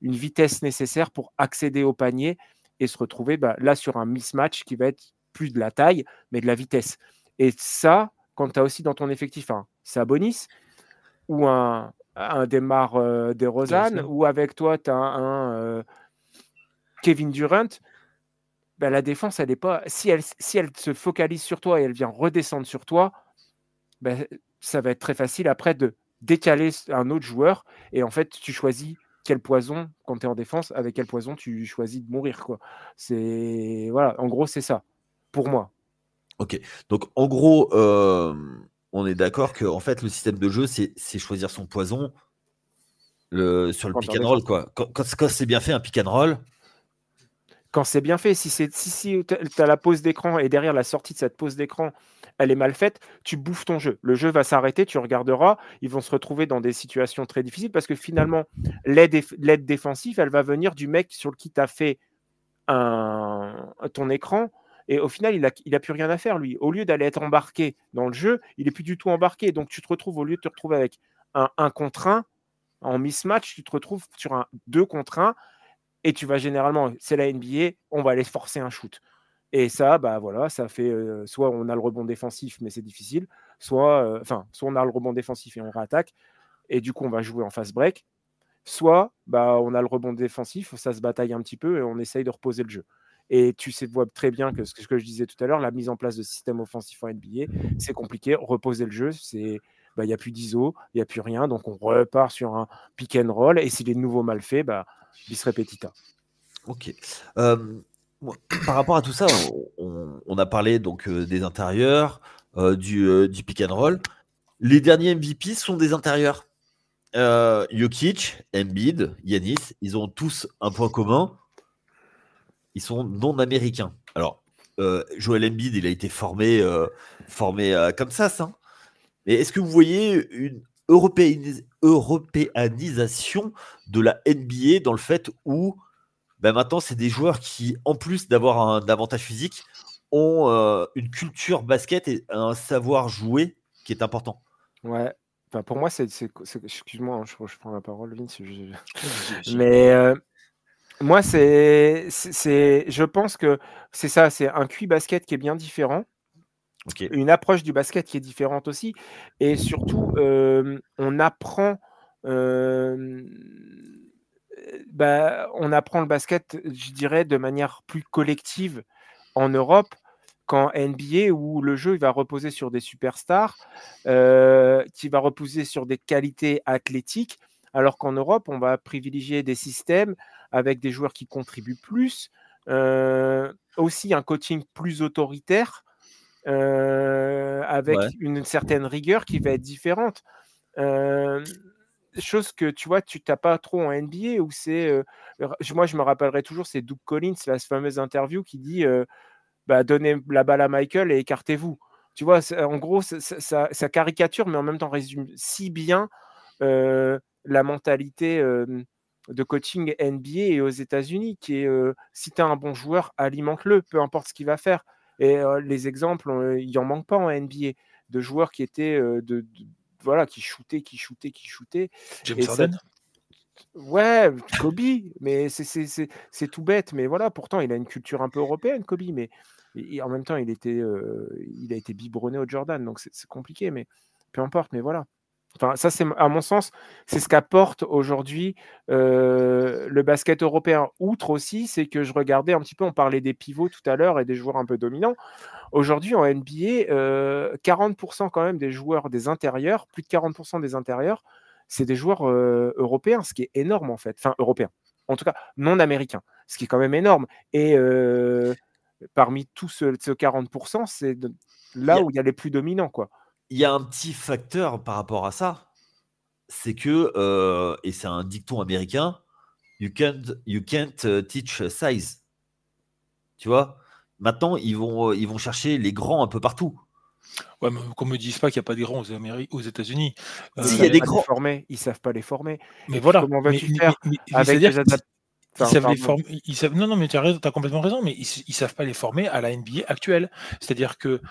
B: Une vitesse nécessaire pour accéder au panier et se retrouver là sur un mismatch qui va être plus de la taille, mais de la vitesse. Et ça, quand tu as aussi dans ton effectif un Sabonis ou un DeMar DeRozan, ou avec toi, tu as un Kevin Durant, la défense, elle n'est pas... Si elle se focalise sur toi et elle vient redescendre sur toi, ça va être très facile après de décaler un autre joueur et en fait, tu choisis quel poison, quand tu es en défense, avec quel poison tu choisis de mourir, quoi. Voilà, en gros, c'est ça, pour moi.
A: Ok, donc en gros, on est d'accord que en fait, le système de jeu, c'est choisir son poison sur le
B: en
A: pick
B: temps
A: and roll,
B: défensif.
A: quoi. Quand c'est bien fait, un pick and roll,
B: Quand c'est bien fait, si tu as la pause d'écran et derrière la sortie de cette pause d'écran, elle est mal faite, tu bouffes ton jeu. Le jeu va s'arrêter, tu regarderas, ils vont se retrouver dans des situations très difficiles parce que finalement, l'aide défensive, elle va venir du mec sur qui tu as fait ton écran et au final, il a plus rien à faire, lui. Au lieu d'aller être embarqué dans le jeu, il est plus du tout embarqué. Donc, tu te retrouves, au lieu de te retrouver avec un contre 1, en mismatch, tu te retrouves sur un 2 contre 1 et tu vas généralement, c'est la NBA, on va aller forcer un shoot. Et ça, bah voilà, ça fait soit on a le rebond défensif, mais c'est difficile, soit on a le rebond défensif et on réattaque, et du coup on va jouer en fast break, soit bah, on a le rebond défensif, ça se bataille un petit peu et on essaye de reposer le jeu. Et tu vois très bien que ce que je disais tout à l'heure, la mise en place de système offensif en NBA, c'est compliqué. Reposer le jeu, il n'y a plus d'ISO, il n'y a plus rien, donc on repart sur un pick and roll, et s'il est de nouveau mal fait, bah, bis repetita.
A: Ok. Par rapport à tout ça, on a parlé donc des intérieurs, du pick and roll. Les derniers MVP sont des intérieurs. Jokic, Embiid, Giannis, ils ont tous un point commun. Ils sont non américains. Alors, Joel Embiid, il a été formé comme ça. Mais est-ce que vous voyez une européanisation de la NBA dans le fait où maintenant, c'est des joueurs qui, en plus d'avoir un avantage physique, ont une culture basket et un savoir jouer qui est important.
B: Ouais. Enfin, pour moi, excuse-moi, hein, je prends la parole, Vince. Mais moi, je pense que c'est ça, c'est un QI basket qui est bien différent.
A: Okay.
B: Une approche du basket qui est différente aussi. Et surtout, on apprend le basket, je dirais, de manière plus collective en Europe qu'en NBA, où le jeu il va reposer sur des superstars, qui va reposer sur des qualités athlétiques, alors qu'en Europe, on va privilégier des systèmes avec des joueurs qui contribuent plus, aussi un coaching plus autoritaire, avec une certaine rigueur qui va être différente. Chose que tu vois, tu n'as pas trop en NBA, où c'est. Moi, je me rappellerai toujours, c'est Doug Collins, la fameuse interview qui dit donnez la balle à Michael et écartez-vous. Tu vois, en gros, ça caricature, mais en même temps résume si bien la mentalité de coaching NBA et aux États-Unis, qui est si tu as un bon joueur, alimente-le, peu importe ce qu'il va faire. Et les exemples, il n'y en manque pas en NBA de joueurs qui étaient voilà, qui shootaient.
C: James
B: Et
C: Harden.
B: Ouais, Kobe, mais c'est tout bête. Mais voilà, pourtant, il a une culture un peu européenne, Kobe. Mais en même temps, il a été biberonné au Jordan, donc c'est compliqué. Mais peu importe. Mais voilà. Enfin, ça, c'est à mon sens, c'est ce qu'apporte aujourd'hui le basket européen. Outre aussi, c'est que je regardais un petit peu, on parlait des pivots tout à l'heure et des joueurs un peu dominants. Aujourd'hui, en NBA, 40% quand même des joueurs des intérieurs, plus de 40% des intérieurs, c'est des joueurs européens, ce qui est énorme en fait. Enfin, européens. En tout cas, non américains, ce qui est quand même énorme. Et parmi tous ce 40%, c'est là où il y a les plus dominants, quoi.
A: Il y a un petit facteur par rapport à ça, c'est que, et c'est un dicton américain, you can't teach size. Tu vois, maintenant, ils vont chercher les grands un peu partout.
C: Ouais, mais qu'on me dise pas qu'il n'y a pas des grands aux États-Unis.
A: Si, il y a des grands.
B: Ils savent pas les former.
C: Mais
B: et
C: voilà.
B: Comment vas-tu faire
C: mais
B: avec
C: c'est-à-dire
B: les adaptations?
C: ils savent les former. Non, mais tu as complètement raison, mais ils savent pas les former à la NBA actuelle. C'est-à-dire que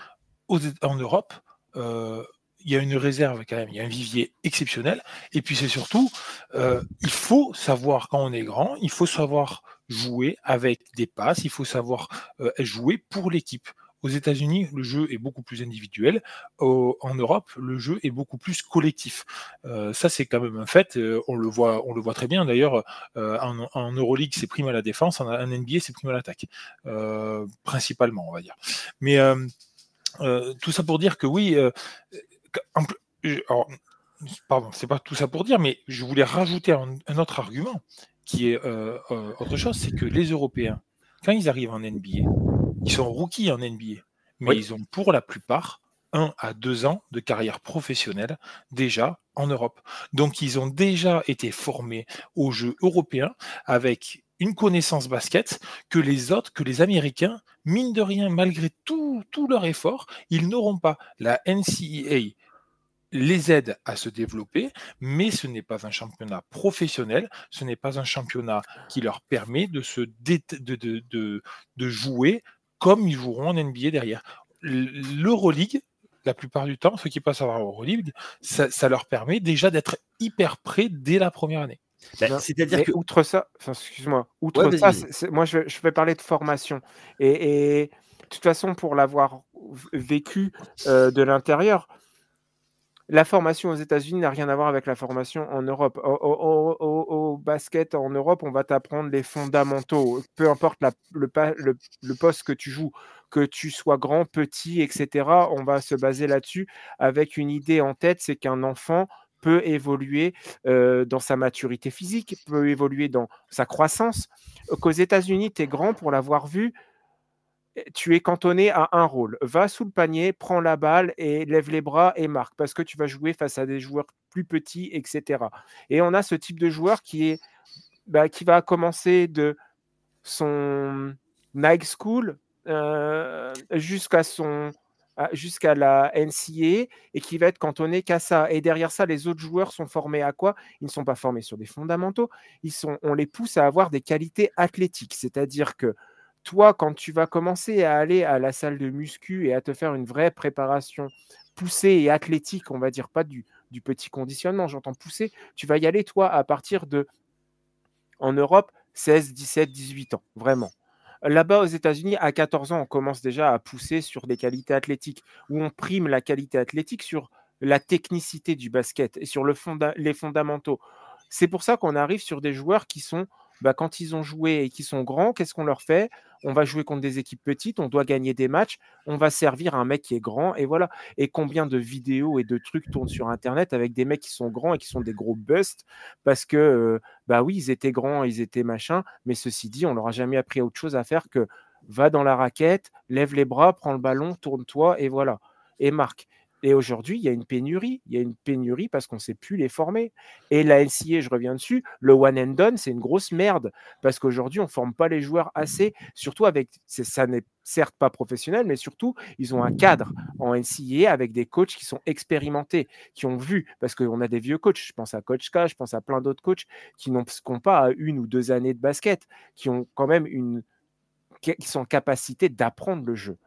C: en Europe, il y a une réserve quand même, il y a un vivier exceptionnel. Et puis c'est surtout, il faut savoir quand on est grand, il faut savoir jouer avec des passes, il faut savoir jouer pour l'équipe. Aux États-Unis, le jeu est beaucoup plus individuel. En Europe, le jeu est beaucoup plus collectif. Ça, c'est quand même un fait. On le voit très bien. D'ailleurs, en Euroleague, c'est prime à la défense. En NBA, c'est prime à l'attaque, principalement, on va dire. Mais tout ça pour dire que oui. Pardon, c'est pas tout ça pour dire, mais je voulais rajouter un autre argument qui est autre chose, c'est que les Européens, quand ils arrivent en NBA, ils sont rookies en NBA, mais ils ont pour la plupart 1 à 2 ans de carrière professionnelle déjà en Europe. Donc, ils ont déjà été formés aux Jeux européens avec une connaissance basket que les Américains, mine de rien, malgré tout leur effort, ils n'auront pas. La NCAA les aide à se développer, mais ce n'est pas un championnat professionnel, ce n'est pas un championnat qui leur permet de jouer comme ils joueront en NBA derrière. L'Euroleague, la plupart du temps, ceux qui passent à l'Euroleague, ça leur permet déjà d'être hyper prêts dès la première année.
A: C'est-à-dire que...
B: outre ça, excuse-moi, moi je vais parler de formation. Et de toute façon, pour l'avoir vécu de l'intérieur, la formation aux États-Unis n'a rien à voir avec la formation en Europe. Au basket en Europe, on va t'apprendre les fondamentaux. Peu importe le poste que tu joues, que tu sois grand, petit, etc. On va se baser là-dessus avec une idée en tête, c'est qu'un enfant peut évoluer dans sa maturité physique, peut évoluer dans sa croissance. Qu'aux États-Unis, tu es grand, pour l'avoir vu, tu es cantonné à un rôle. Va sous le panier, prends la balle et lève les bras et marque, parce que tu vas jouer face à des joueurs plus petits, etc. Et on a ce type de joueur qui va commencer de son high school jusqu'à la NCAA et qui va être cantonné qu'à ça. Et derrière ça, les autres joueurs sont formés à quoi? Ils ne sont pas formés sur des fondamentaux. On les pousse à avoir des qualités athlétiques. C'est-à-dire que toi, quand tu vas commencer à aller à la salle de muscu et à te faire une vraie préparation poussée et athlétique, on va dire, pas du petit conditionnement, j'entends poussé, tu vas y aller, toi, à partir de, en Europe, 16, 17, 18 ans, vraiment. Là-bas, aux États-Unis, à 14 ans, on commence déjà à pousser sur des qualités athlétiques, où on prime la qualité athlétique sur la technicité du basket et sur les fondamentaux. C'est pour ça qu'on arrive sur des joueurs qui sont, quand ils ont joué et qui sont grands, qu'est-ce qu'on leur fait? On va jouer contre des équipes petites, on doit gagner des matchs, on va servir un mec qui est grand, et voilà. Et combien de vidéos et de trucs tournent sur Internet avec des mecs qui sont grands et qui sont des gros busts, parce que, oui, ils étaient grands, ils étaient machin, mais ceci dit, on leur a jamais appris autre chose à faire que va dans la raquette, lève les bras, prends le ballon, tourne-toi, et voilà. Et marque. Et aujourd'hui, il y a une pénurie. Il y a une pénurie parce qu'on ne sait plus les former. Et la NCAA, je reviens dessus, le one and done, c'est une grosse merde parce qu'aujourd'hui, on ne forme pas les joueurs assez, surtout avec, ça n'est certes pas professionnel, mais surtout, ils ont un cadre en NCAA avec des coachs qui sont expérimentés, qui ont vu, parce qu'on a des vieux coachs, je pense à Coach K, je pense à plein d'autres coachs qui n'ont pas 1 ou 2 années de basket, qui ont quand même qui sont en capacité d'apprendre le jeu.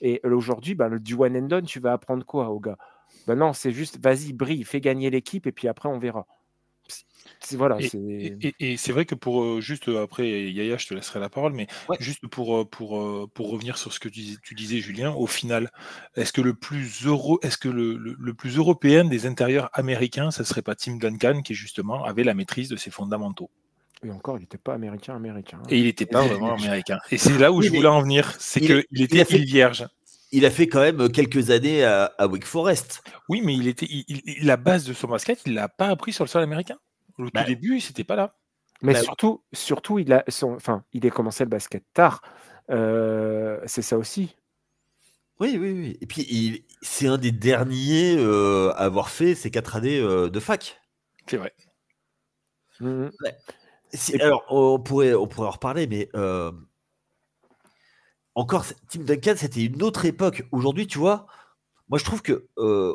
B: Et aujourd'hui, du one and done, tu vas apprendre quoi aux gars? Non, c'est juste, vas-y, brille, fais gagner l'équipe et puis après, on verra. Voilà,
C: et c'est vrai que pour juste après, Yaya, je te laisserai la parole, mais juste pour revenir sur ce que tu disais, Julien, au final, est-ce que le plus européen des intérieurs américains, ça serait pas Tim Duncan qui justement avait la maîtrise de ses fondamentaux?
B: Et encore, il n'était pas américain.
C: Et il n'était pas vraiment américain. Et c'est là où je voulais en venir, c'est qu'il était île Vierge.
A: Il a fait quand même quelques années à Wake Forest.
C: Oui, mais la base de son basket, il ne l'a pas appris sur le sol américain. Au tout début, c'était pas là.
B: Mais surtout, il a commencé le basket tard. C'est ça aussi.
A: Oui. Et puis, c'est un des derniers à avoir fait ces 4 années de fac.
C: C'est vrai.
A: Alors, on pourrait en reparler, mais encore, Tim Duncan, c'était une autre époque. Aujourd'hui, tu vois, moi, je trouve que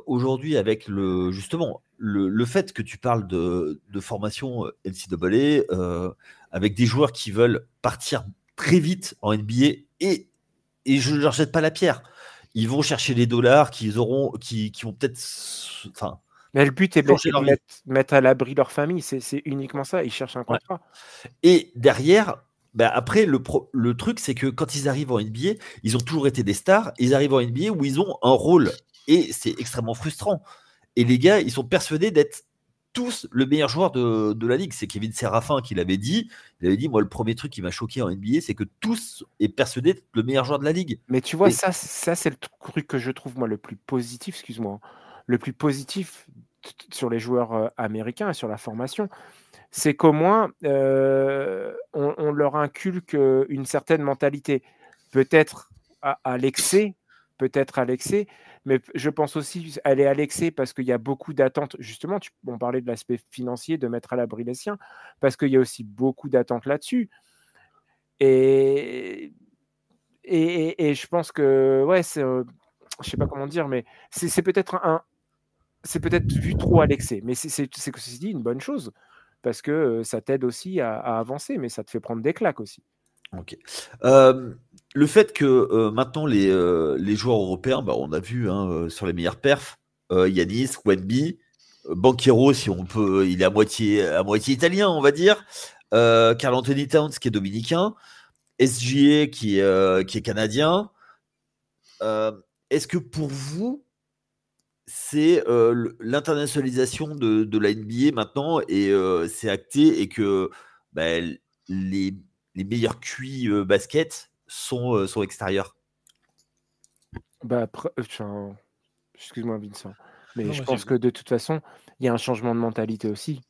A: aujourd'hui, avec justement le fait que tu parles de formation NCAA, avec des joueurs qui veulent partir très vite en NBA, et je ne leur jette pas la pierre. Ils vont chercher les dollars qui vont peut-être...
B: Mais le but est de mettre à l'abri leur famille, c'est uniquement ça, ils cherchent un contrat.
A: Et derrière, après, le truc, c'est que quand ils arrivent en NBA, ils ont toujours été des stars, ils arrivent en NBA où ils ont un rôle, et c'est extrêmement frustrant. Et les gars, ils sont persuadés d'être tous le meilleur joueur de la ligue. C'est Kevin Serafin qui l'avait dit. Il avait dit, moi, le premier truc qui m'a choqué en NBA, c'est que tous est persuadé d'être le meilleur joueur de la ligue.
B: Mais tu vois, ça c'est le truc que je trouve, moi, le plus positif, excuse-moi, le plus positif sur les joueurs américains et sur la formation, c'est qu'au moins, on leur inculque une certaine mentalité. Peut-être à l'excès, mais je pense aussi elle est à l'excès parce qu'il y a beaucoup d'attentes. Justement, on parlait de l'aspect financier, de mettre à l'abri les siens, parce qu'il y a aussi beaucoup d'attentes là-dessus. Et, et je pense que, ouais, je sais pas comment dire, mais c'est peut-être c'est peut-être vu trop à l'excès, mais c'est ceci dit une bonne chose, parce que ça t'aide aussi à avancer, mais ça te fait prendre des claques aussi.
A: Ok. Le fait que maintenant les joueurs européens, bah, on a vu sur les meilleurs perfs, Yanis, Wemby, Banchero, si on peut, il est à moitié italien, on va dire. Karl Anthony Towns qui est dominicain, SGA qui est canadien. Est-ce que pour vous, c'est l'internationalisation de la NBA maintenant et c'est acté et que bah, les, les meilleurs QI basket sont extérieurs?
B: Bah, excuse-moi Vincent, mais
C: Non,
B: je
C: mais
B: pense que de toute façon, il y a un changement de mentalité aussi.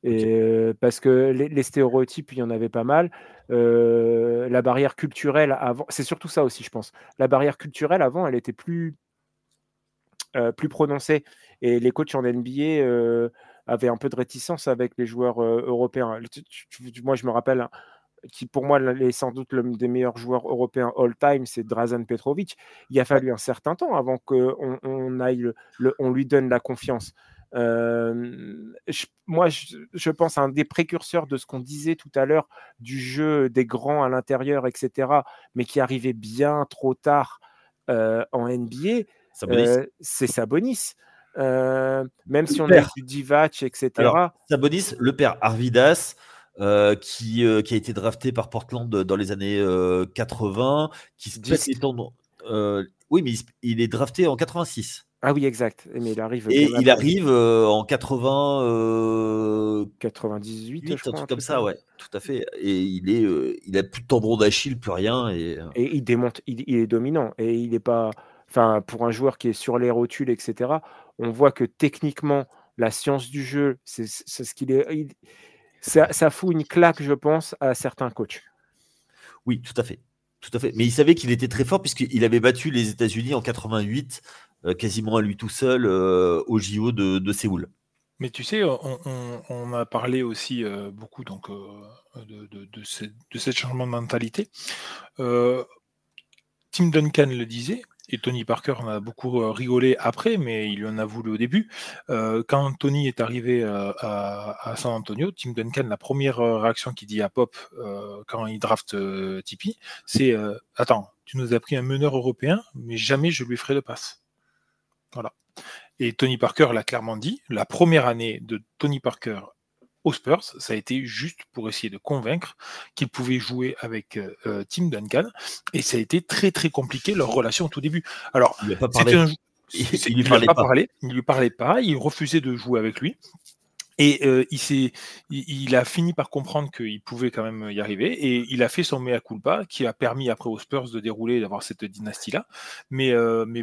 B: Et parce que les stéréotypes, il y en avait pas mal. La barrière culturelle avant, c'est surtout ça aussi, je pense. La barrière culturelle avant, elle était plus prononcée et les coachs en NBA avaient un peu de réticence avec les joueurs européens. Moi, je me rappelle, hein, qui pour moi est sans doute l'un des meilleurs joueurs européens all-time, c'est Dražen Petrovic. Il a
A: Ouais.
B: fallu un certain temps avant qu'on aille on lui donne la confiance. Moi, je pense à un des précurseurs de ce qu'on disait tout à l'heure du jeu des grands à l'intérieur, etc., mais qui arrivait bien trop tard en NBA,
A: Sabonis.
B: c'est Sabonis. Même si
A: Le
B: on a eu
A: père.
B: du Divac, etc.
A: Alors, Sabonis, le père Arvidas, qui a été drafté par Portland dans les années 80, qui se pète
B: 10.
A: les tendons. Oui, mais il est drafté en 86.
B: Ah oui, exact. Mais il arrive bien
A: Et il
B: après.
A: arrive en
B: 98,
A: 88,
B: je
A: un
B: crois, un
A: truc comme
B: truc
A: ça,
B: comme
A: ouais, tout à fait. Et il a plus de tendon d'Achille, plus rien.
B: et il démonte, il est dominant et il est pas enfin, pour un joueur qui est sur les rotules et cetera, on voit que techniquement, la science du jeu, c'est ce qu'il est ça fout une claque, je pense, à certains coachs.
A: Oui, tout à fait. Tout à fait. Mais il savait qu'il était très fort puisqu'il avait battu les États-Unis en 88, quasiment à lui tout seul, au JO de Séoul.
C: Mais tu sais, on a parlé aussi beaucoup donc, de ce changement de mentalité. Tim Duncan le disait, et Tony Parker en a beaucoup rigolé après, mais il en a voulu au début. Quand Tony est arrivé à San Antonio, Tim Duncan, la première réaction qu'il dit à Pop quand il draft Tipeee, c'est Attends, tu nous as pris un meneur européen, mais jamais je lui ferai de passe. Voilà. Et Tony Parker l'a clairement dit, la première année de Tony Parker aux Spurs, ça a été juste pour essayer de convaincre qu'il pouvait jouer avec Tim Duncan, et ça a été très très compliqué leur relation au tout début. Alors,
A: Il lui a pas parlé. Il lui parlait pas.
C: Il lui parlait pas, il refusait de jouer avec lui. Et il a fini par comprendre qu'il pouvait quand même y arriver, et il a fait son mea culpa, qui a permis après aux Spurs de dérouler, d'avoir cette dynastie-là. Mais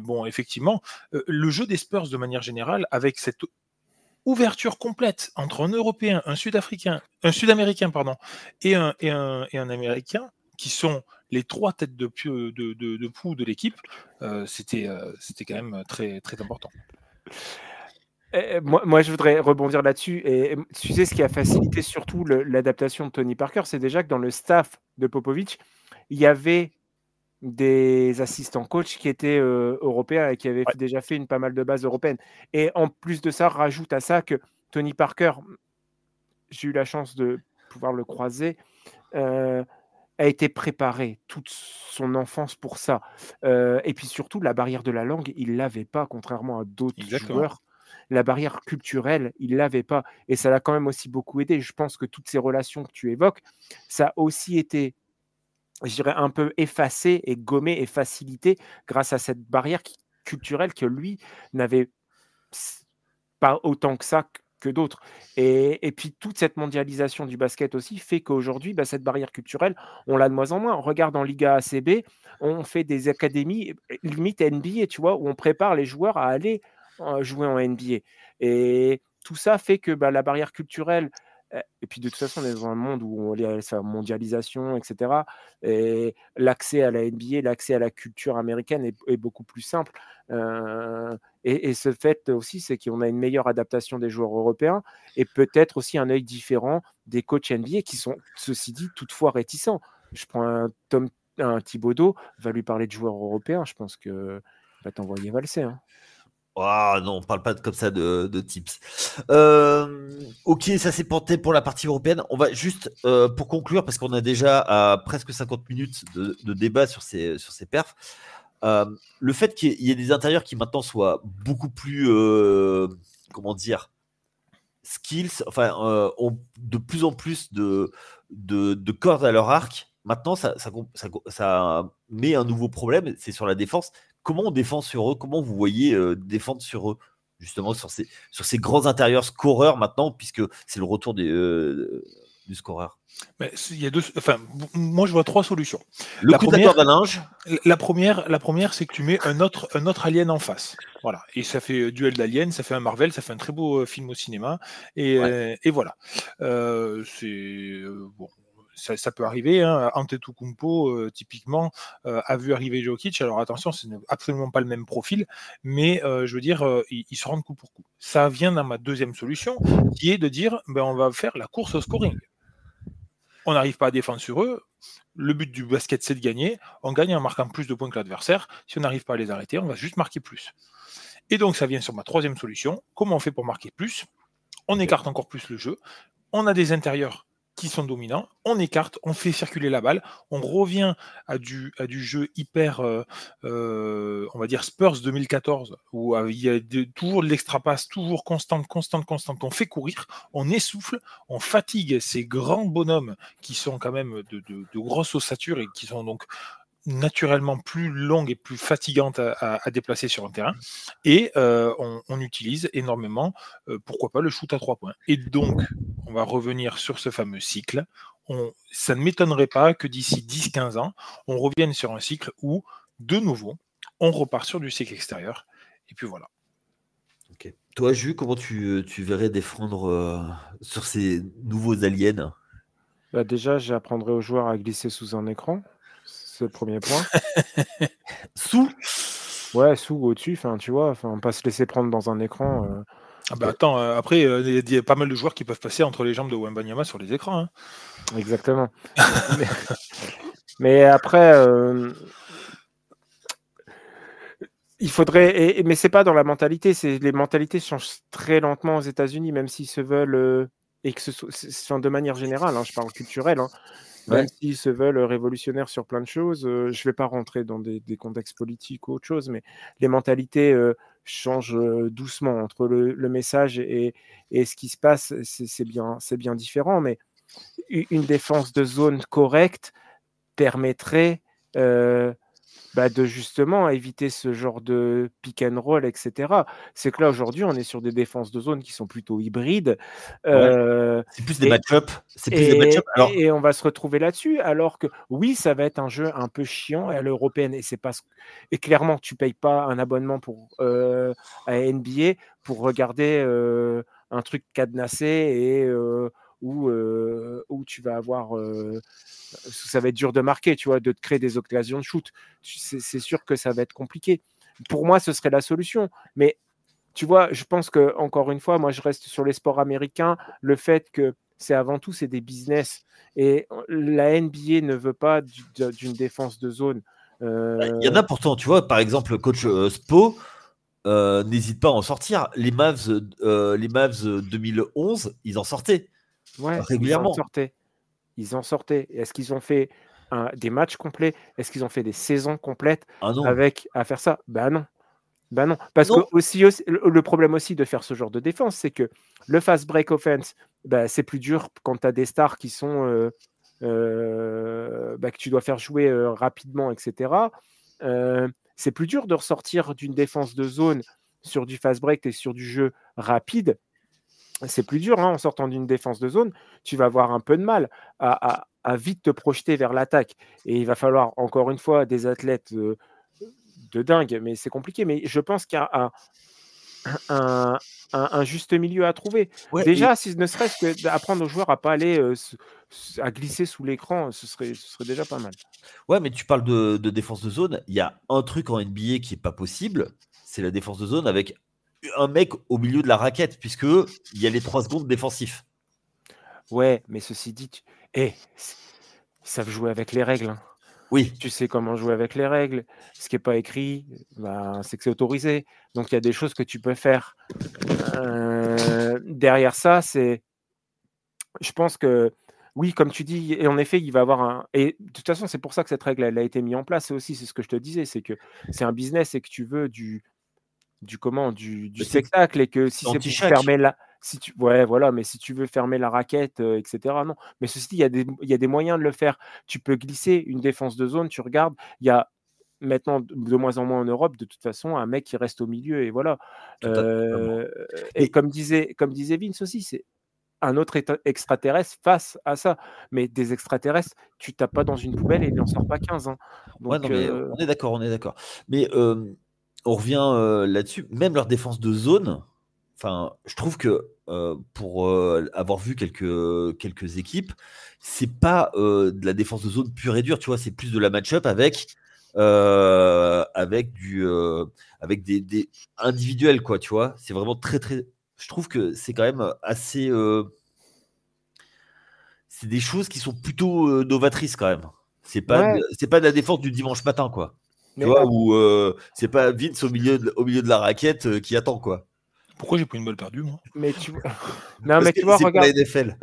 C: bon, effectivement, le jeu des Spurs de manière générale, avec cette ouverture complète entre un Européen, un Sud-Américain, pardon, et un Américain, qui sont les trois têtes de proue de l'équipe, c'était quand même très, très important.
B: Moi, je voudrais rebondir là-dessus. Et tu sais, ce qui a facilité surtout l'adaptation de Tony Parker, c'est déjà que dans le staff de Popovic, il y avait des assistants coachs qui étaient européens et qui avaient déjà fait pas mal de bases européennes. Et en plus de ça, rajoute à ça que Tony Parker, j'ai eu la chance de pouvoir le croiser, a été préparé toute son enfance pour ça. Et puis surtout, la barrière de la langue, il ne l'avait pas, contrairement à d'autres joueurs. La barrière culturelle, il ne l'avait pas. Et ça l'a quand même aussi beaucoup aidé. Je pense que toutes ces relations que tu évoques, ça a aussi été, je dirais, un peu effacé et gommé et facilité grâce à cette barrière culturelle que lui n'avait pas autant que ça que d'autres. Et puis toute cette mondialisation du basket aussi fait qu'aujourd'hui, cette barrière culturelle, on l'a de moins en moins. On regarde en Liga ACB, on fait des académies limite NBA, tu vois, où on prépare les joueurs à aller jouer en NBA. Et tout ça fait que la barrière culturelle, Et puis de toute façon, on est dans un monde où il y a sa mondialisation, etc. Et l'accès à la NBA, l'accès à la culture américaine est beaucoup plus simple. Et ce fait aussi, c'est qu'on a une meilleure adaptation des joueurs européens et peut-être aussi un œil différent des coachs NBA qui sont, ceci dit, toutefois réticents. Je prends un Thibodeau, va lui parler de joueurs européens, je pense que va t'envoyer valser. Hein.
A: Oh, non, on parle pas comme ça de tips. Ok, ça c'est pour la partie européenne. On va juste, pour conclure, parce qu'on a déjà à presque 50 minutes de débat sur ces perfs, le fait qu'il y ait des intérieurs qui maintenant soient beaucoup plus, comment dire, skills, enfin, ont de plus en plus de cordes à leur arc. Maintenant, ça met un nouveau problème, c'est sur la défense. Comment on défend sur eux? Comment vous voyez défendre sur eux? Justement, sur ces grands intérieurs scoreurs maintenant, puisque c'est le retour du scoreur.
C: Mais il y a moi je vois 3 solutions.
A: Le coup de la corde à linge.
C: La première, c'est que tu mets un autre alien en face. Voilà. Et ça fait duel d'aliens, ça fait un Marvel, ça fait un très beau film au cinéma. Et voilà. Bon. Ça peut arriver. Hein. Antetokounmpo, typiquement, a vu arriver Jokic. Alors attention, ce n'est absolument pas le même profil, mais je veux dire, ils se rendent coup pour coup. Ça vient dans ma deuxième solution, qui est de dire, on va faire la course au scoring. On n'arrive pas à défendre sur eux. Le but du basket, c'est de gagner. On gagne en marquant plus de points que l'adversaire. Si on n'arrive pas à les arrêter, on va juste marquer plus. Et donc, ça vient sur ma troisième solution. Comment on fait pour marquer plus? On écarte encore plus le jeu. On a des intérieurs qui sont dominants, on écarte, on fait circuler la balle, on revient à du jeu hyper, on va dire Spurs 2014, où il y a toujours de l'extra-passe, toujours constante, on fait courir, on essouffle, on fatigue ces grands bonhommes qui sont quand même de grosses ossatures et qui sont donc naturellement plus longue et plus fatigante à déplacer sur un terrain, et on utilise énormément, pourquoi pas, le shoot à 3 points. Et donc, on va revenir sur ce fameux cycle. Ça ne m'étonnerait pas que d'ici 10-15 ans, on revienne sur un cycle où, de nouveau, on repart sur du cycle extérieur, et puis voilà.
A: Ok. Toi, Jus, comment tu verrais défendre sur ces nouveaux aliens?
B: Déjà, j'apprendrai aux joueurs à glisser sous un écran. C'est le premier point.
A: Sous?
B: Ouais, sous ou au-dessus, tu vois, pas se laisser prendre dans un écran.
C: Attends, après, il y a pas mal de joueurs qui peuvent passer entre les jambes de Wembanyama sur les écrans. Hein.
B: Exactement. mais après, il faudrait, mais c'est pas dans la mentalité, les mentalités changent très lentement aux États-Unis, même s'ils se veulent, et que ce soit de manière générale, je parle culturel, même s'ils se veulent révolutionnaires sur plein de choses, je vais pas rentrer dans des contextes politiques ou autre chose, mais les mentalités changent doucement entre le message et ce qui se passe, c'est bien différent, mais une défense de zone correcte permettrait de justement éviter ce genre de pick and roll, etc. C'est que là, aujourd'hui, on est sur des défenses de zone qui sont plutôt hybrides.
A: C'est plus des match-up.
B: Et on va se retrouver là-dessus, alors que oui, ça va être un jeu un peu chiant à l'européenne. Et clairement, tu ne payes pas un abonnement à NBA pour regarder un truc cadenassé et où tu vas avoir... ça va être dur de marquer, tu vois, de te créer des occasions de shoot. C'est sûr que ça va être compliqué. Pour moi, ce serait la solution. Mais tu vois, je pense que, encore une fois, moi, je reste sur les sports américains. Le fait que avant tout, c'est des business. Et la NBA ne veut pas d'une défense de zone.
A: Il y en a pourtant, tu vois, par exemple, le coach Spo n'hésite pas à en sortir. Les Mavs 2011, ils en sortaient régulièrement.
B: Ils en sortaient. Est-ce qu'ils ont fait des matchs complets? Est-ce qu'ils ont fait des saisons complètes à faire ça? Non. Parce que aussi, le problème aussi de faire ce genre de défense, c'est que le fast break offense, c'est plus dur quand tu as des stars qui sont que tu dois faire jouer rapidement, etc. C'est plus dur de ressortir d'une défense de zone sur du fast break et sur du jeu rapide. C'est plus dur, en sortant d'une défense de zone, tu vas avoir un peu de mal à vite te projeter vers l'attaque. Et il va falloir, encore une fois, des athlètes de dingue, mais c'est compliqué. Mais je pense qu'il y a un juste milieu à trouver.
A: Ouais,
B: Déjà, si ne serait-ce que d'apprendre aux joueurs à pas aller à glisser sous l'écran, ce serait déjà pas mal.
A: ouais, mais tu parles de défense de zone. Il y a un truc en NBA qui est pas possible, c'est la défense de zone avec un mec au milieu de la raquette, puisque il y a les 3 secondes défensifs.
B: Ouais, mais ceci dit, ils savent jouer avec les règles. Hein.
A: Oui.
B: Tu sais comment jouer avec les règles. Ce qui n'est pas écrit, c'est que c'est autorisé. Donc, il y a des choses que tu peux faire. Derrière ça, je pense que, oui, comme tu dis, et en effet, il va avoir un... Et de toute façon, c'est pour ça que cette règle elle a été mise en place. C'est ce que je te disais, c'est que c'est un business et que tu veux du spectacle, et que si c'est pour fermer la... mais si tu veux fermer la raquette, etc., non. Mais ceci dit, il y a des moyens de le faire. Tu peux glisser une défense de zone, tu regardes, il y a maintenant de moins en moins en Europe, de toute façon, un mec qui reste au milieu, et voilà. Et comme disait Vince aussi, c'est un autre extraterrestre face à ça. Mais des extraterrestres, tu tapes pas dans une poubelle et il n'en sort pas 15. Hein. Donc,
A: ouais, non, mais on est d'accord. Mais on revient là-dessus. Même leur défense de zone, je trouve que pour avoir vu quelques équipes, c'est pas de la défense de zone pure et dure. Tu vois, c'est plus de la match-up avec des individuels, quoi. Tu vois, c'est vraiment très très. Je trouve que c'est quand même assez. C'est des choses qui sont plutôt novatrices quand même. C'est pas de la défense du dimanche matin, quoi. Tu vois, où c'est pas Vince au milieu de la raquette qui attend, quoi.
C: Pourquoi j'ai pris une balle perdue, moi?
B: Mais tu vois, regarde.
A: La NFL.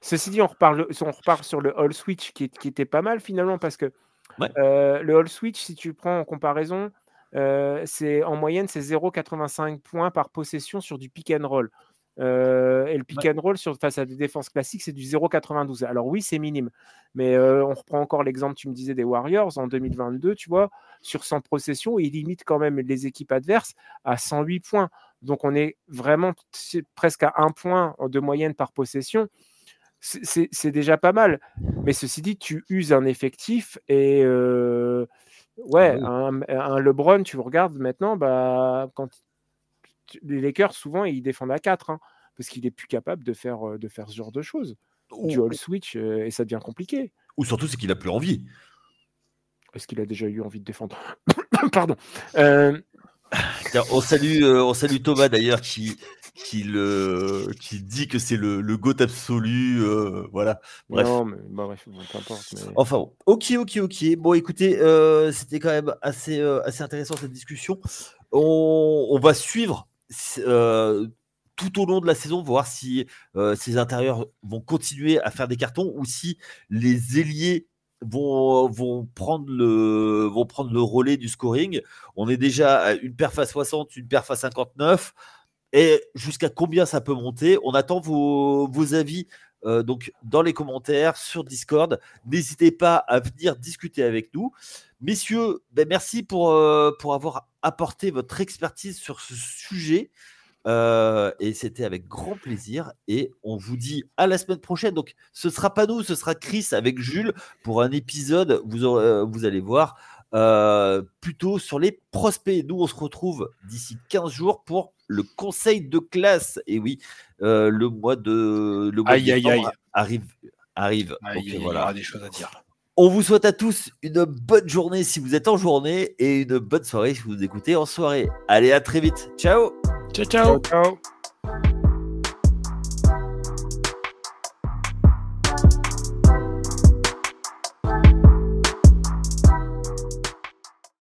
B: Ceci dit, on repart sur le all switch qui était pas mal finalement, parce que le all switch, si tu prends en comparaison, en moyenne, c'est 0,85 points par possession sur du pick and roll. Et le pick and roll face à des défenses classiques, c'est du 0,92. Alors oui, c'est minime, mais on reprend encore l'exemple, tu me disais, des Warriors en 2022, tu vois, sur 100 possessions, ils limitent quand même les équipes adverses à 108 points. Donc on est vraiment presque à 1 point de moyenne par possession. C'est déjà pas mal. Mais ceci dit, tu uses un effectif, et un LeBron, tu regardes maintenant, quand les Lakers, souvent, ils défendent à 4, hein, parce qu'il est plus capable de faire ce genre de choses. Du all switch, et ça devient compliqué.
A: Ou surtout, c'est qu'il a plus envie.
B: Est-ce qu'il a déjà eu envie de défendre? Pardon.
A: On salue Thomas d'ailleurs qui dit que c'est le GOAT absolu, voilà. Bref.
B: Non, mais bref, peu importe. Mais...
A: Enfin bon, ok. Bon, écoutez, c'était quand même assez intéressant cette discussion. On va suivre tout au long de la saison, voir si ces intérieurs vont continuer à faire des cartons, ou si les ailiers vont prendre le relais du scoring. On est déjà à une perf à 60, une perf à 59. Et jusqu'à combien ça peut monter? On attend vos avis donc dans les commentaires sur Discord. N'hésitez pas à venir discuter avec nous. Messieurs, merci pour avoir apporté votre expertise sur ce sujet. Et c'était avec grand plaisir, et on vous dit à la semaine prochaine. Donc ce sera pas nous, ce sera Chris avec Jules pour un épisode, vous allez voir, plutôt sur les prospects. Nous on se retrouve d'ici 15 jours pour le conseil de classe. Et oui, le mois de décembre arrive.
C: Il y aura des choses à dire.
A: On vous souhaite à tous une bonne journée si vous êtes en journée, et une bonne soirée si vous écoutez en soirée. Allez, à très vite. Ciao.
C: Ciao.